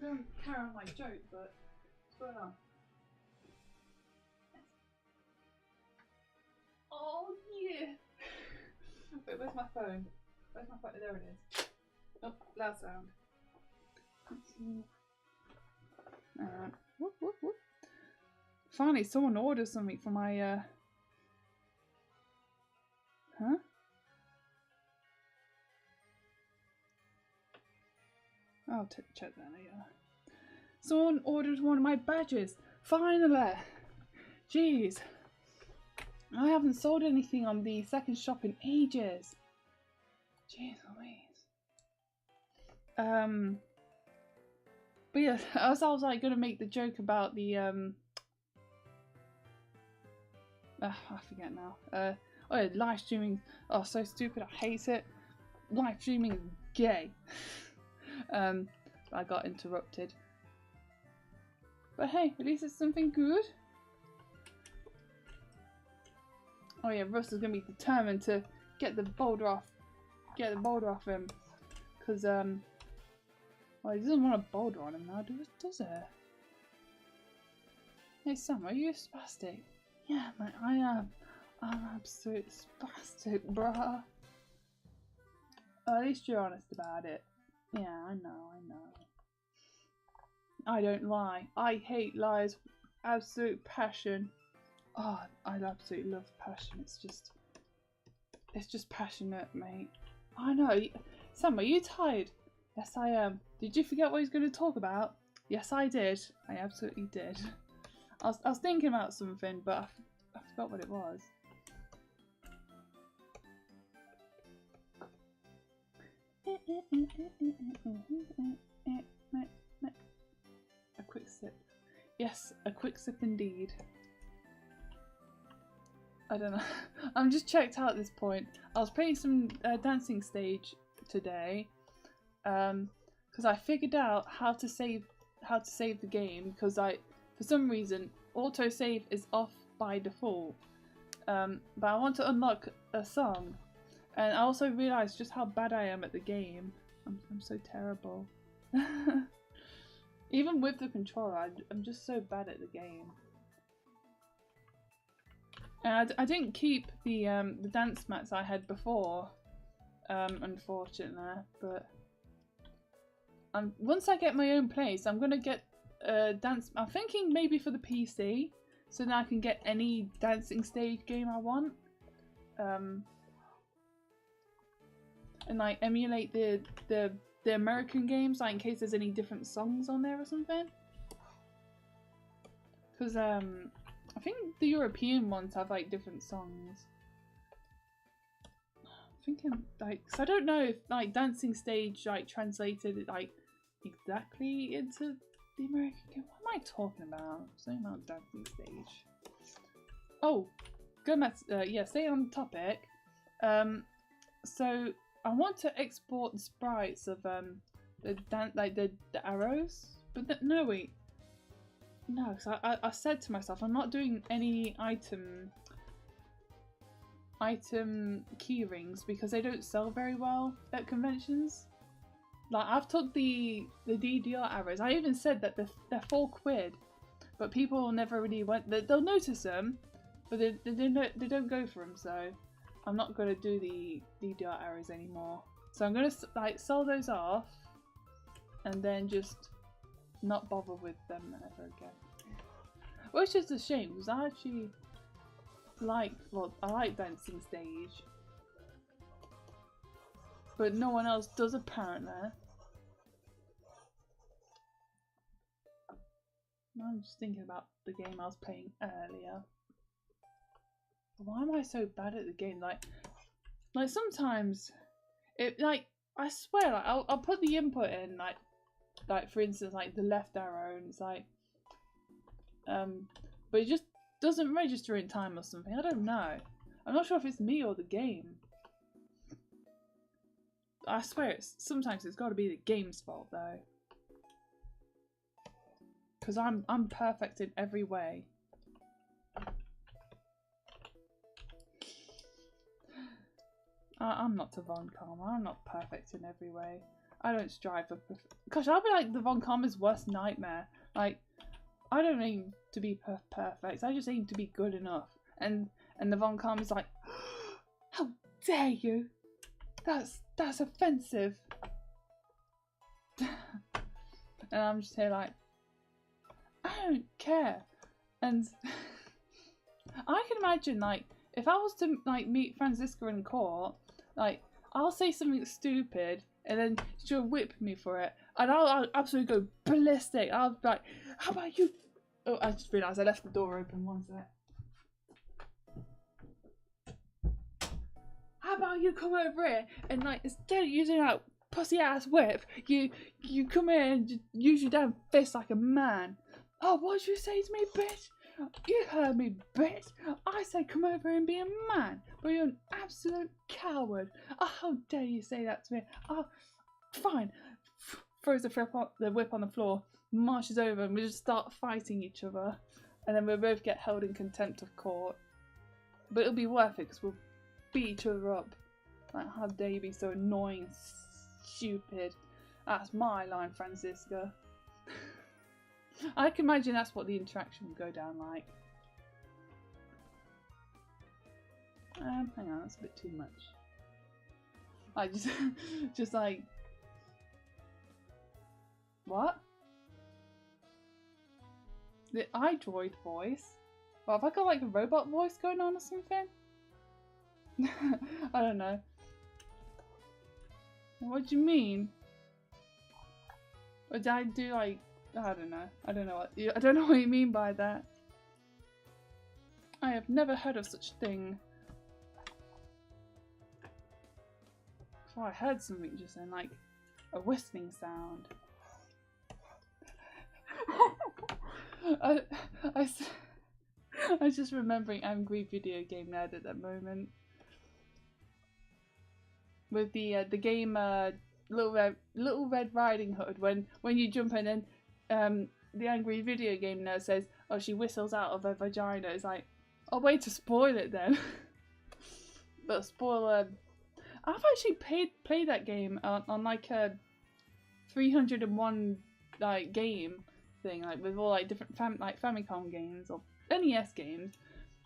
I was going to carry on my joke, but what's going on? Oh yeah! Wait, where's my phone? Where's my phone? There it is. Oh, loud sound. Whoop, whoop, whoop. Finally, someone ordered something for my Huh? I'll check that later. Someone ordered one of my badges. Finally! Jeez. I haven't sold anything on the second shop in ages. Jeez Louise. But yeah, as I was like gonna make the joke about the I forget now. Oh yeah, live streaming. Oh, so stupid. I hate it. Live streaming is gay. I got interrupted. But hey, at least it's something good. Oh yeah, Russ is gonna be determined to get the boulder off him, because well, he doesn't want a boulder on him now, does it? Hey Sam, are you a spastic? Yeah, man, I am. I'm absolute spastic, bruh. At least you're honest about it. Yeah, I know, I know. I don't lie. I hate lies. Absolute passion. Oh, I absolutely love passion. It's just passionate, mate. I know. Sam, are you tired? Yes, I am. Did you forget what he's going to talk about? Yes, I did. I absolutely did. I was thinking about something, but I forgot what it was. A quick sip. Yes, a quick sip indeed. I don't know. I'm just checked out at this point. I was playing some dancing stage today, because I figured out how to save the game, because for some reason autosave is off by default. But I want to unlock a song, and I also realised just how bad I am at the game. I'm so terrible. Even with the controller, I'm just so bad at the game. And I didn't keep the dance mats I had before, unfortunately. But once I get my own place, I'm gonna get a dance. I'm thinking maybe for the PC, so that I can get any dancing stage game I want, and like emulate the American games, like in case there's any different songs on there or something. Because I think the European ones have like different songs. I'm thinking like, so I don't know if like dancing stage like translated like exactly into the American game. What am I talking about? Something about dancing stage. Oh, yeah, stay on topic. So I want to export the sprites of the arrows, but no wait. No, because I said to myself, I'm not doing any item key rings because they don't sell very well at conventions. Like I've took the DDR arrows. I even said that they're £4, but people never really went. They'll notice them, but they don't go for them. So I'm not gonna do the DDR arrows anymore. So I'm gonna like sell those off, and then just not bother with them ever again. Which is a shame because I actually like, well, I like dancing stage, but no one else does apparently. I'm just thinking about the game I was playing earlier. Why am I so bad at the game? Like sometimes it I swear I'll put the input in like for instance like the left arrow and it's like but it just doesn't register in time or something. I don't know. I'm not sure if it's me or the game. I swear sometimes it's got to be the game's fault though. Because I'm perfect in every way. I'm not to Von Karma. I'm not perfect in every way. I don't strive for gosh, I'll be like the Von Karma's worst nightmare. Like, I don't aim to be perfect. I just aim to be good enough. And the Von Karma's like, how dare you? That's offensive. And I'm just here like, I don't care. And I can imagine like if I was to like meet Franziska in court, like I'll say something stupid and then she'll whip me for it, and I'll absolutely go ballistic. I'll be like, how about you? Oh, I just realised I left the door open. One sec. How about you come over here and like instead of using that pussy ass whip, you come here and just use your damn fist like a man. Oh, what'd you say to me, bitch? You heard me, bitch. I said come over and be a man, but you're an absolute coward. Oh, how dare you say that to me? Oh, fine. Throws the whip on the floor, marches over, and we just start fighting each other. And then we'll both get held in contempt of court. But it'll be worth it because we'll beat each other up. Like, how dare you be so annoying, stupid. That's my line, Franziska. I can imagine that's what the interaction would go down like. Hang on, that's a bit too much. I just, just like, what? The iDroid voice? Well, have I got like a robot voice going on or something? I don't know. What do you mean? Or did I do like, I don't know. I don't know what you mean by that. I have never heard of such a thing. Oh, I heard something just then, like a whistling sound. I was just remembering Angry Video Game Nerd at that moment. With the game Little Red Riding Hood, when you jump in and the Angry Video Game Nerd says, "Oh, she whistles out of her vagina." It's like, oh, wait to spoil it then. But spoiler. I've actually played that game on like a 301 like game thing, like with all like different Famicom games or NES games,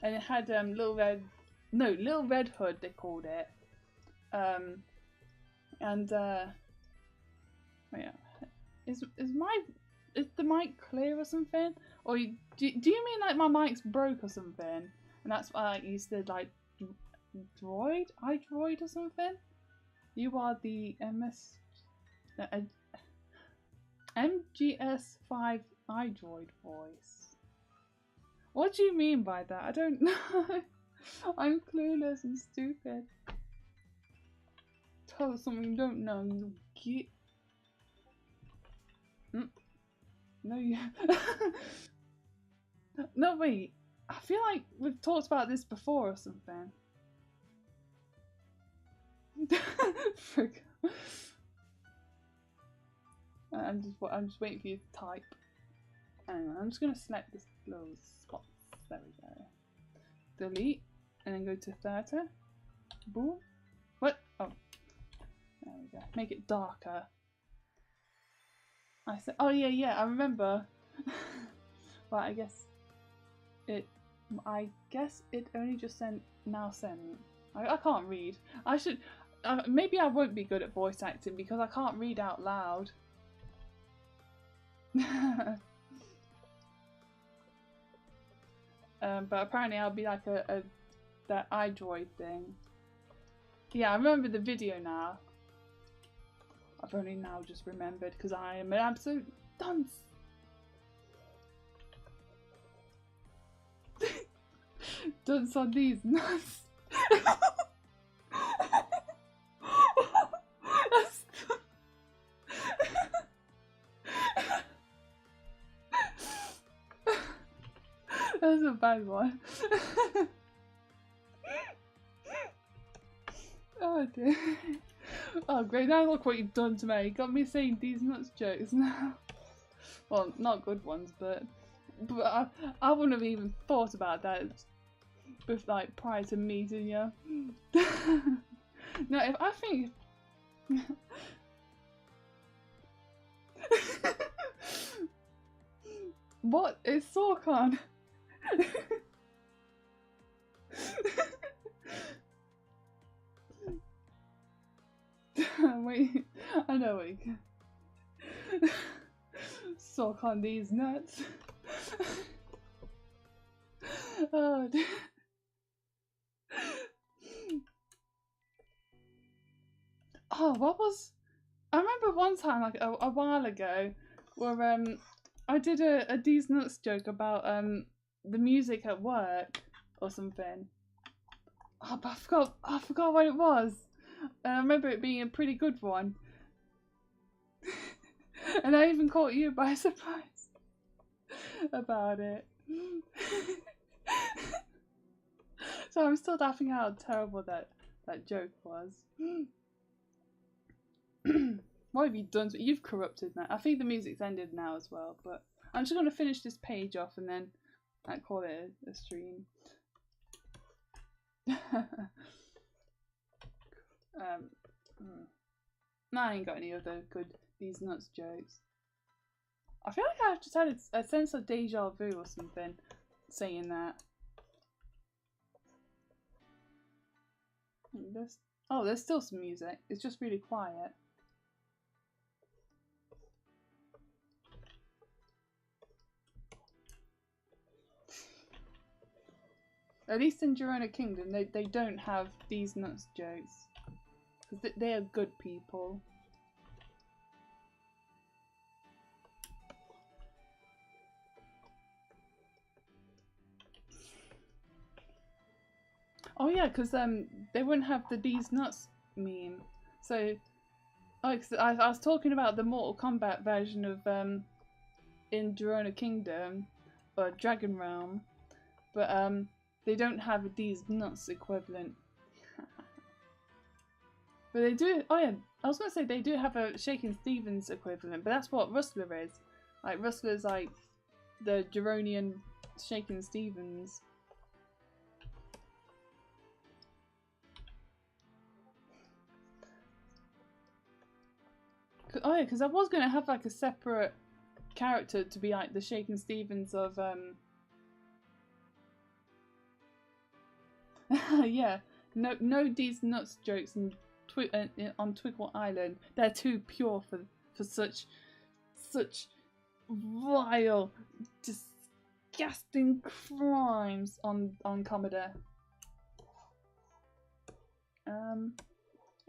and it had Little Red Hood they called it, and oh yeah, is the mic clear or something, or do you mean like my mic's broke or something, and that's why like, you said like iDroid or something? You are the MGS5 iDroid voice. What do you mean by that? I don't know. I'm clueless and stupid. Tell us something you don't know. You get. No, you. No, wait. I feel like we've talked about this before or something. Frick. I'm just waiting for you to type. Hang on, I'm just gonna select this little spot. There we go. Delete, and then go to 30. Boom. What? Oh. There we go. Make it darker. I said, oh yeah, I remember. But I guess it only just sent. I can't read. I should. Maybe I won't be good at voice acting because I can't read out loud. But apparently I'll be like that iDroid thing. Yeah, I remember the video now. I've only now just remembered because I am an absolute dunce. Dunce on these nuts. That's a bad one. Oh dear. Oh great, now look what you've done to me. You got me saying these nuts jokes now. Well, not good ones, but I wouldn't have even thought about that like prior to meeting you. No, if I think what is Sorcon? Wait, I know we can. Suck on these nuts. Oh dear. Oh, what was? I remember one time, like a while ago, where I did a These Nuts joke about the music at work or something. Oh, but I forgot what it was. And I remember it being a pretty good one. And I even caught you by surprise about it. So I'm still laughing at how terrible that joke was. What have you done? You've corrupted that. I think the music's ended now as well, but I'm just going to finish this page off and then I call it a stream. No, I ain't got any other good These Nuts jokes. I feel like I've just had a sense of deja vu or something saying that. This Oh, there's still some music. It's just really quiet. At least in Girona Kingdom, they don't have these nuts jokes. Because they are good people. Oh yeah, because they wouldn't have the these nuts meme. So, I was talking about the Mortal Kombat version of in Girona Kingdom, or Dragon Realm, but they don't have these nuts equivalent. But they do. Oh yeah, I was gonna say they do have a Shakin' Stevens equivalent, but that's what Rustler is. Like Rustler's like the Gironian Shakin' Stevens. Oh yeah, because I was gonna have like a separate character to be like the Shakin' Stevens of yeah, no these nuts jokes and on Twiggle Island. They're too pure for such vile, disgusting crimes on Commodore.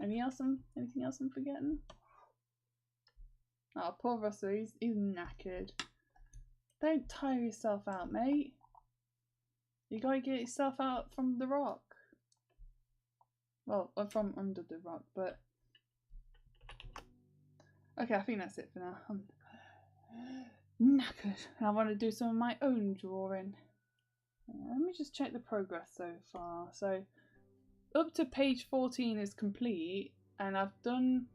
Anything else I'm forgetting? Oh, poor Russell, he's knackered. Don't tire yourself out, mate. You gotta get yourself out from the rock. Well, from under the rock, but... Okay, I think that's it for now. I'm knackered, and I want to do some of my own drawing. Let me just check the progress so far. So, up to page 14 is complete, and I've done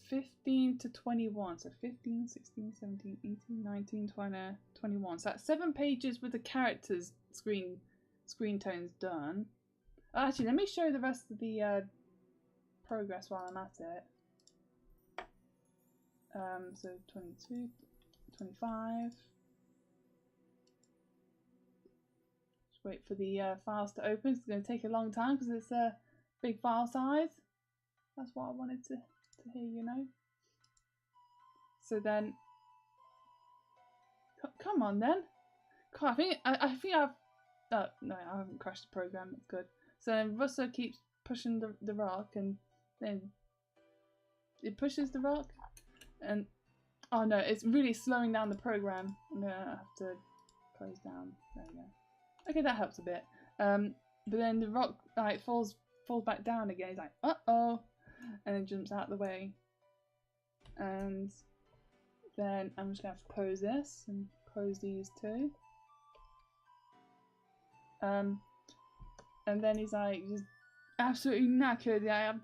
15 to 21. So 15, 16, 17, 18, 19, 20, 21. So that's 7 pages with the characters screen tones done. Actually, let me show the rest of the progress while I'm at it. So 22, 25. Just wait for the files to open. It's going to take a long time because it's a big file size. That's what I wanted to hear, you know. So then, come on then. God, I think I've. No, I haven't crashed the program. That's good. So then Russell keeps pushing the rock, and then it pushes the rock, and oh no, it's really slowing down the program. I'm gonna have to close down. There we go. Okay, that helps a bit. But then the rock like falls back down again. He's like, uh-oh, and then jumps out of the way. And then I'm just gonna have to close this and close these two. And then he's like just absolutely knackered. Yeah, I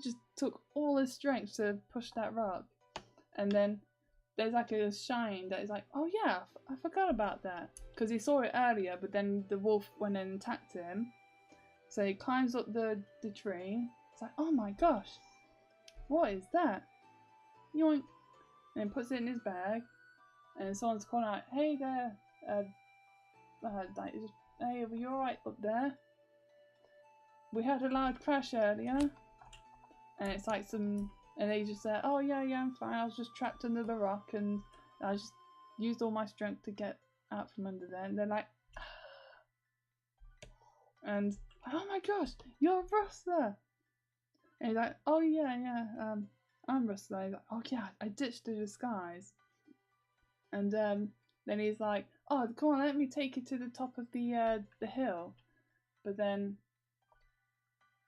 just took all his strength to push that rock. And then there's like a shine that is like, oh yeah, I forgot about that. Because he saw it earlier, but then the wolf went and attacked him. So he climbs up the tree. It's like, oh my gosh, what is that? Yoink. And then puts it in his bag. And someone's calling out, hey there, hey, were you alright up there? We had a loud crash earlier. And it's like and they just said, oh yeah, I'm fine. I was just trapped under the rock and I just used all my strength to get out from under there. And they're like, and oh my gosh, you're a Rustler. And he's like, oh yeah, I'm Rustler. He's like, oh yeah, I ditched the disguise. And then he's like, oh, come on, let me take you to the top of the hill. But then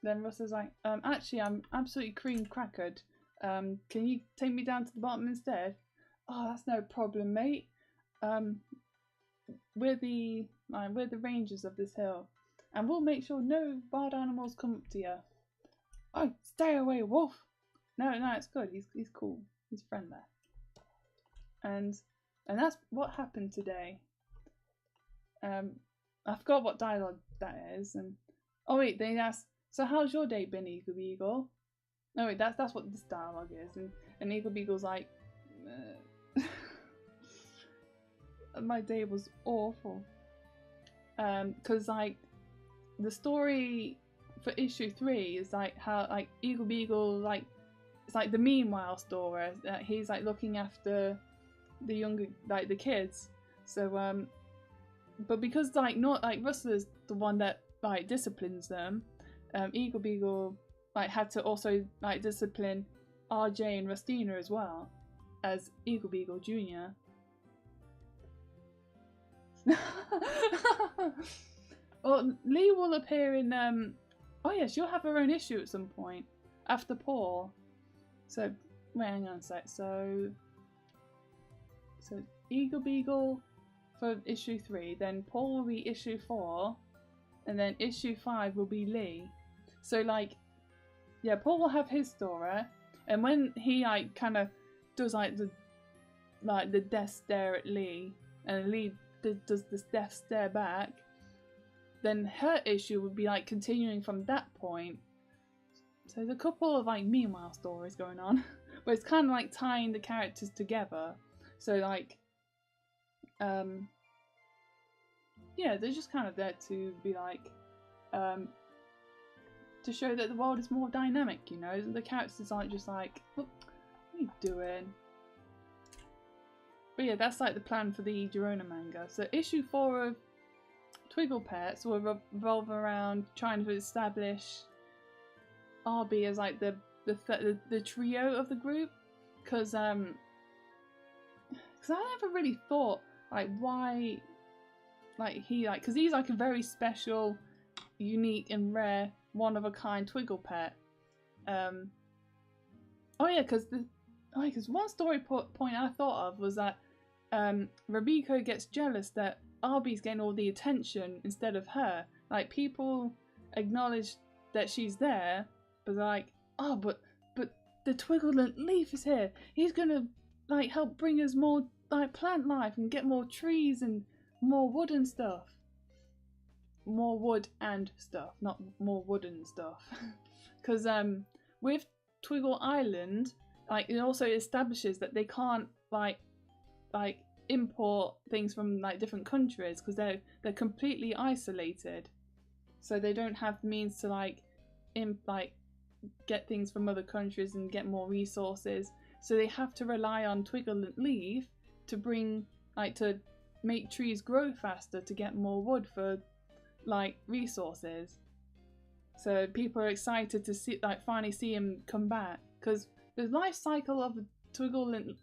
Russell's like, actually, I'm absolutely cream crackered. Can you take me down to the bottom instead? Oh, that's no problem, mate. We're the rangers of this hill, and we'll make sure no wild animals come up to you. Oh, stay away, wolf! No, it's good. He's cool. He's friendly. And that's what happened today. I forgot what dialogue that is. And oh wait, they asked, so how's your day been, Eagle Beagle? No wait, that's what this dialogue is. And Eagle Beagle's like, my day was awful. Because like the story for issue 3 is like how like Eagle Beagle like it's like the meanwhile story that he's like looking after the younger like the kids. So but because like not like Rustler's the one that like disciplines them, Eagle Beagle like had to also like discipline RJ and Rustina as well as Eagle Beagle Jr. Well, Lee will appear in oh yeah, she'll have her own issue at some point after Paul. So wait, hang on a sec. So Eagle Beagle for issue 3, then Paul will be issue 4, and then issue 5 will be Lee. So like, yeah, Paul will have his story, and when he like kind of does like the death stare at Lee, and Lee does this death stare back, then her issue would be like continuing from that point. So there's a couple of like meanwhile stories going on, but it's kind of like tying the characters together. So like, yeah, they're just kind of there to be like, to show that the world is more dynamic, you know? The characters aren't just like, what are you doing? But yeah, that's like the plan for the Girona manga. So issue 4 of Twiggle Pets will revolve around trying to establish Arby as like the trio of the group, because I never really thought like why like he like because he's like a very special, unique and rare one of a kind Twiggle pet. Oh yeah, because one story point I thought of was that Rabiko gets jealous that Arby's getting all the attention instead of her. Like people acknowledge that she's there, but they're like, oh, but the Twigglelant Leaf is here. He's gonna like help bring us more like plant life and get more trees and more wood and stuff. More wood and stuff, not more wooden stuff. Because with Twiggle Island, like it also establishes that they can't like import things from like different countries because they're completely isolated, so they don't have the means to like get things from other countries and get more resources. So they have to rely on Twiggle and Leaf to bring to make trees grow faster to get more wood for like resources. So people are excited to see finally see him come back, because the life cycle of a Twiggleant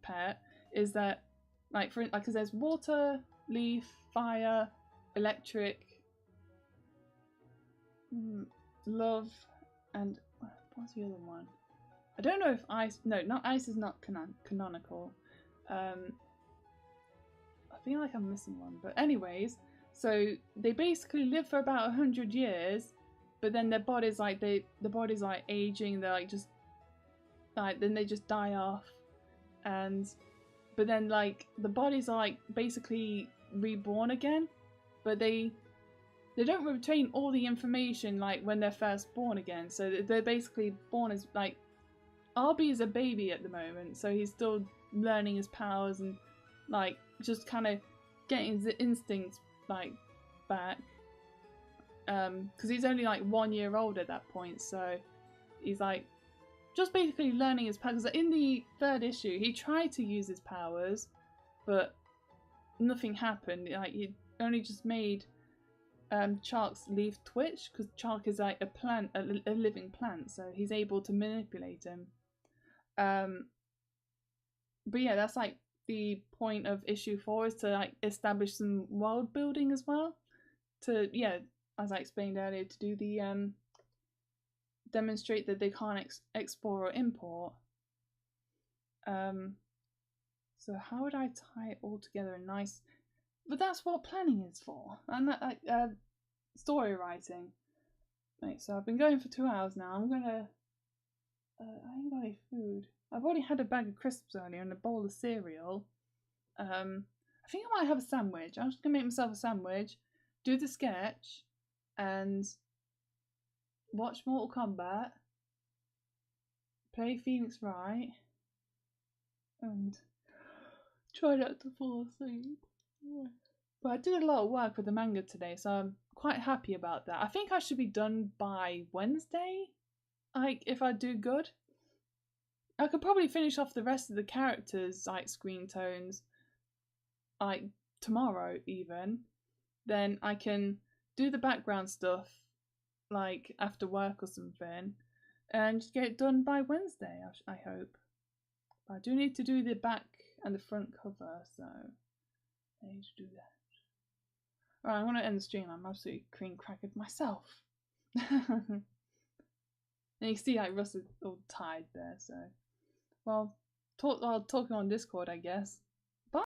pet is that because there's water, leaf, fire, electric, love, and what's the other one? I don't know if ice. No, not ice is not canonical. I feel like I'm missing one, but anyways, so they basically live for about 100 years, but then their bodies the body's like aging. They're like just then they just die off, but then like the bodies are like basically reborn again, but they don't retain all the information like when they're first born again. So they're basically born as like Arby is a baby at the moment, so he's still learning his powers and like just kind of getting his instincts like back, because he's only like 1 year old at that point, so he's like just basically learning his powers. In the 3rd issue he tried to use his powers, but nothing happened. Like he only just made Chark's leaf twitch, because Chark is like a plant, a living plant, so he's able to manipulate him. But yeah, that's like the point of issue 4, is to like establish some world building as well, to as I explained earlier, to do the demonstrate that they can't export or import. So how would I tie it all together in nice? But that's what planning is for, and that story writing. Right, so I've been going for 2 hours now. I'm gonna. I ain't got any food. I've already had a bag of crisps earlier and a bowl of cereal. I think I might have a sandwich. I'm just gonna make myself a sandwich, do the sketch, and watch Mortal Kombat, play Phoenix Wright, and try not to fall asleep. But I did a lot of work with the manga today, so I'm quite happy about that. I think I should be done by Wednesday, like if I do good. I could probably finish off the rest of the characters, like screen tones, like tomorrow even. Then I can do the background stuff, like after work or something, and just get it done by Wednesday, I hope. But I do need to do the back and the front cover, so I need to do that. Alright, I'm going to end the stream. I'm absolutely cream crackered myself. And you can see like Russ is all tied there, so. Well, talking on Discord, I guess.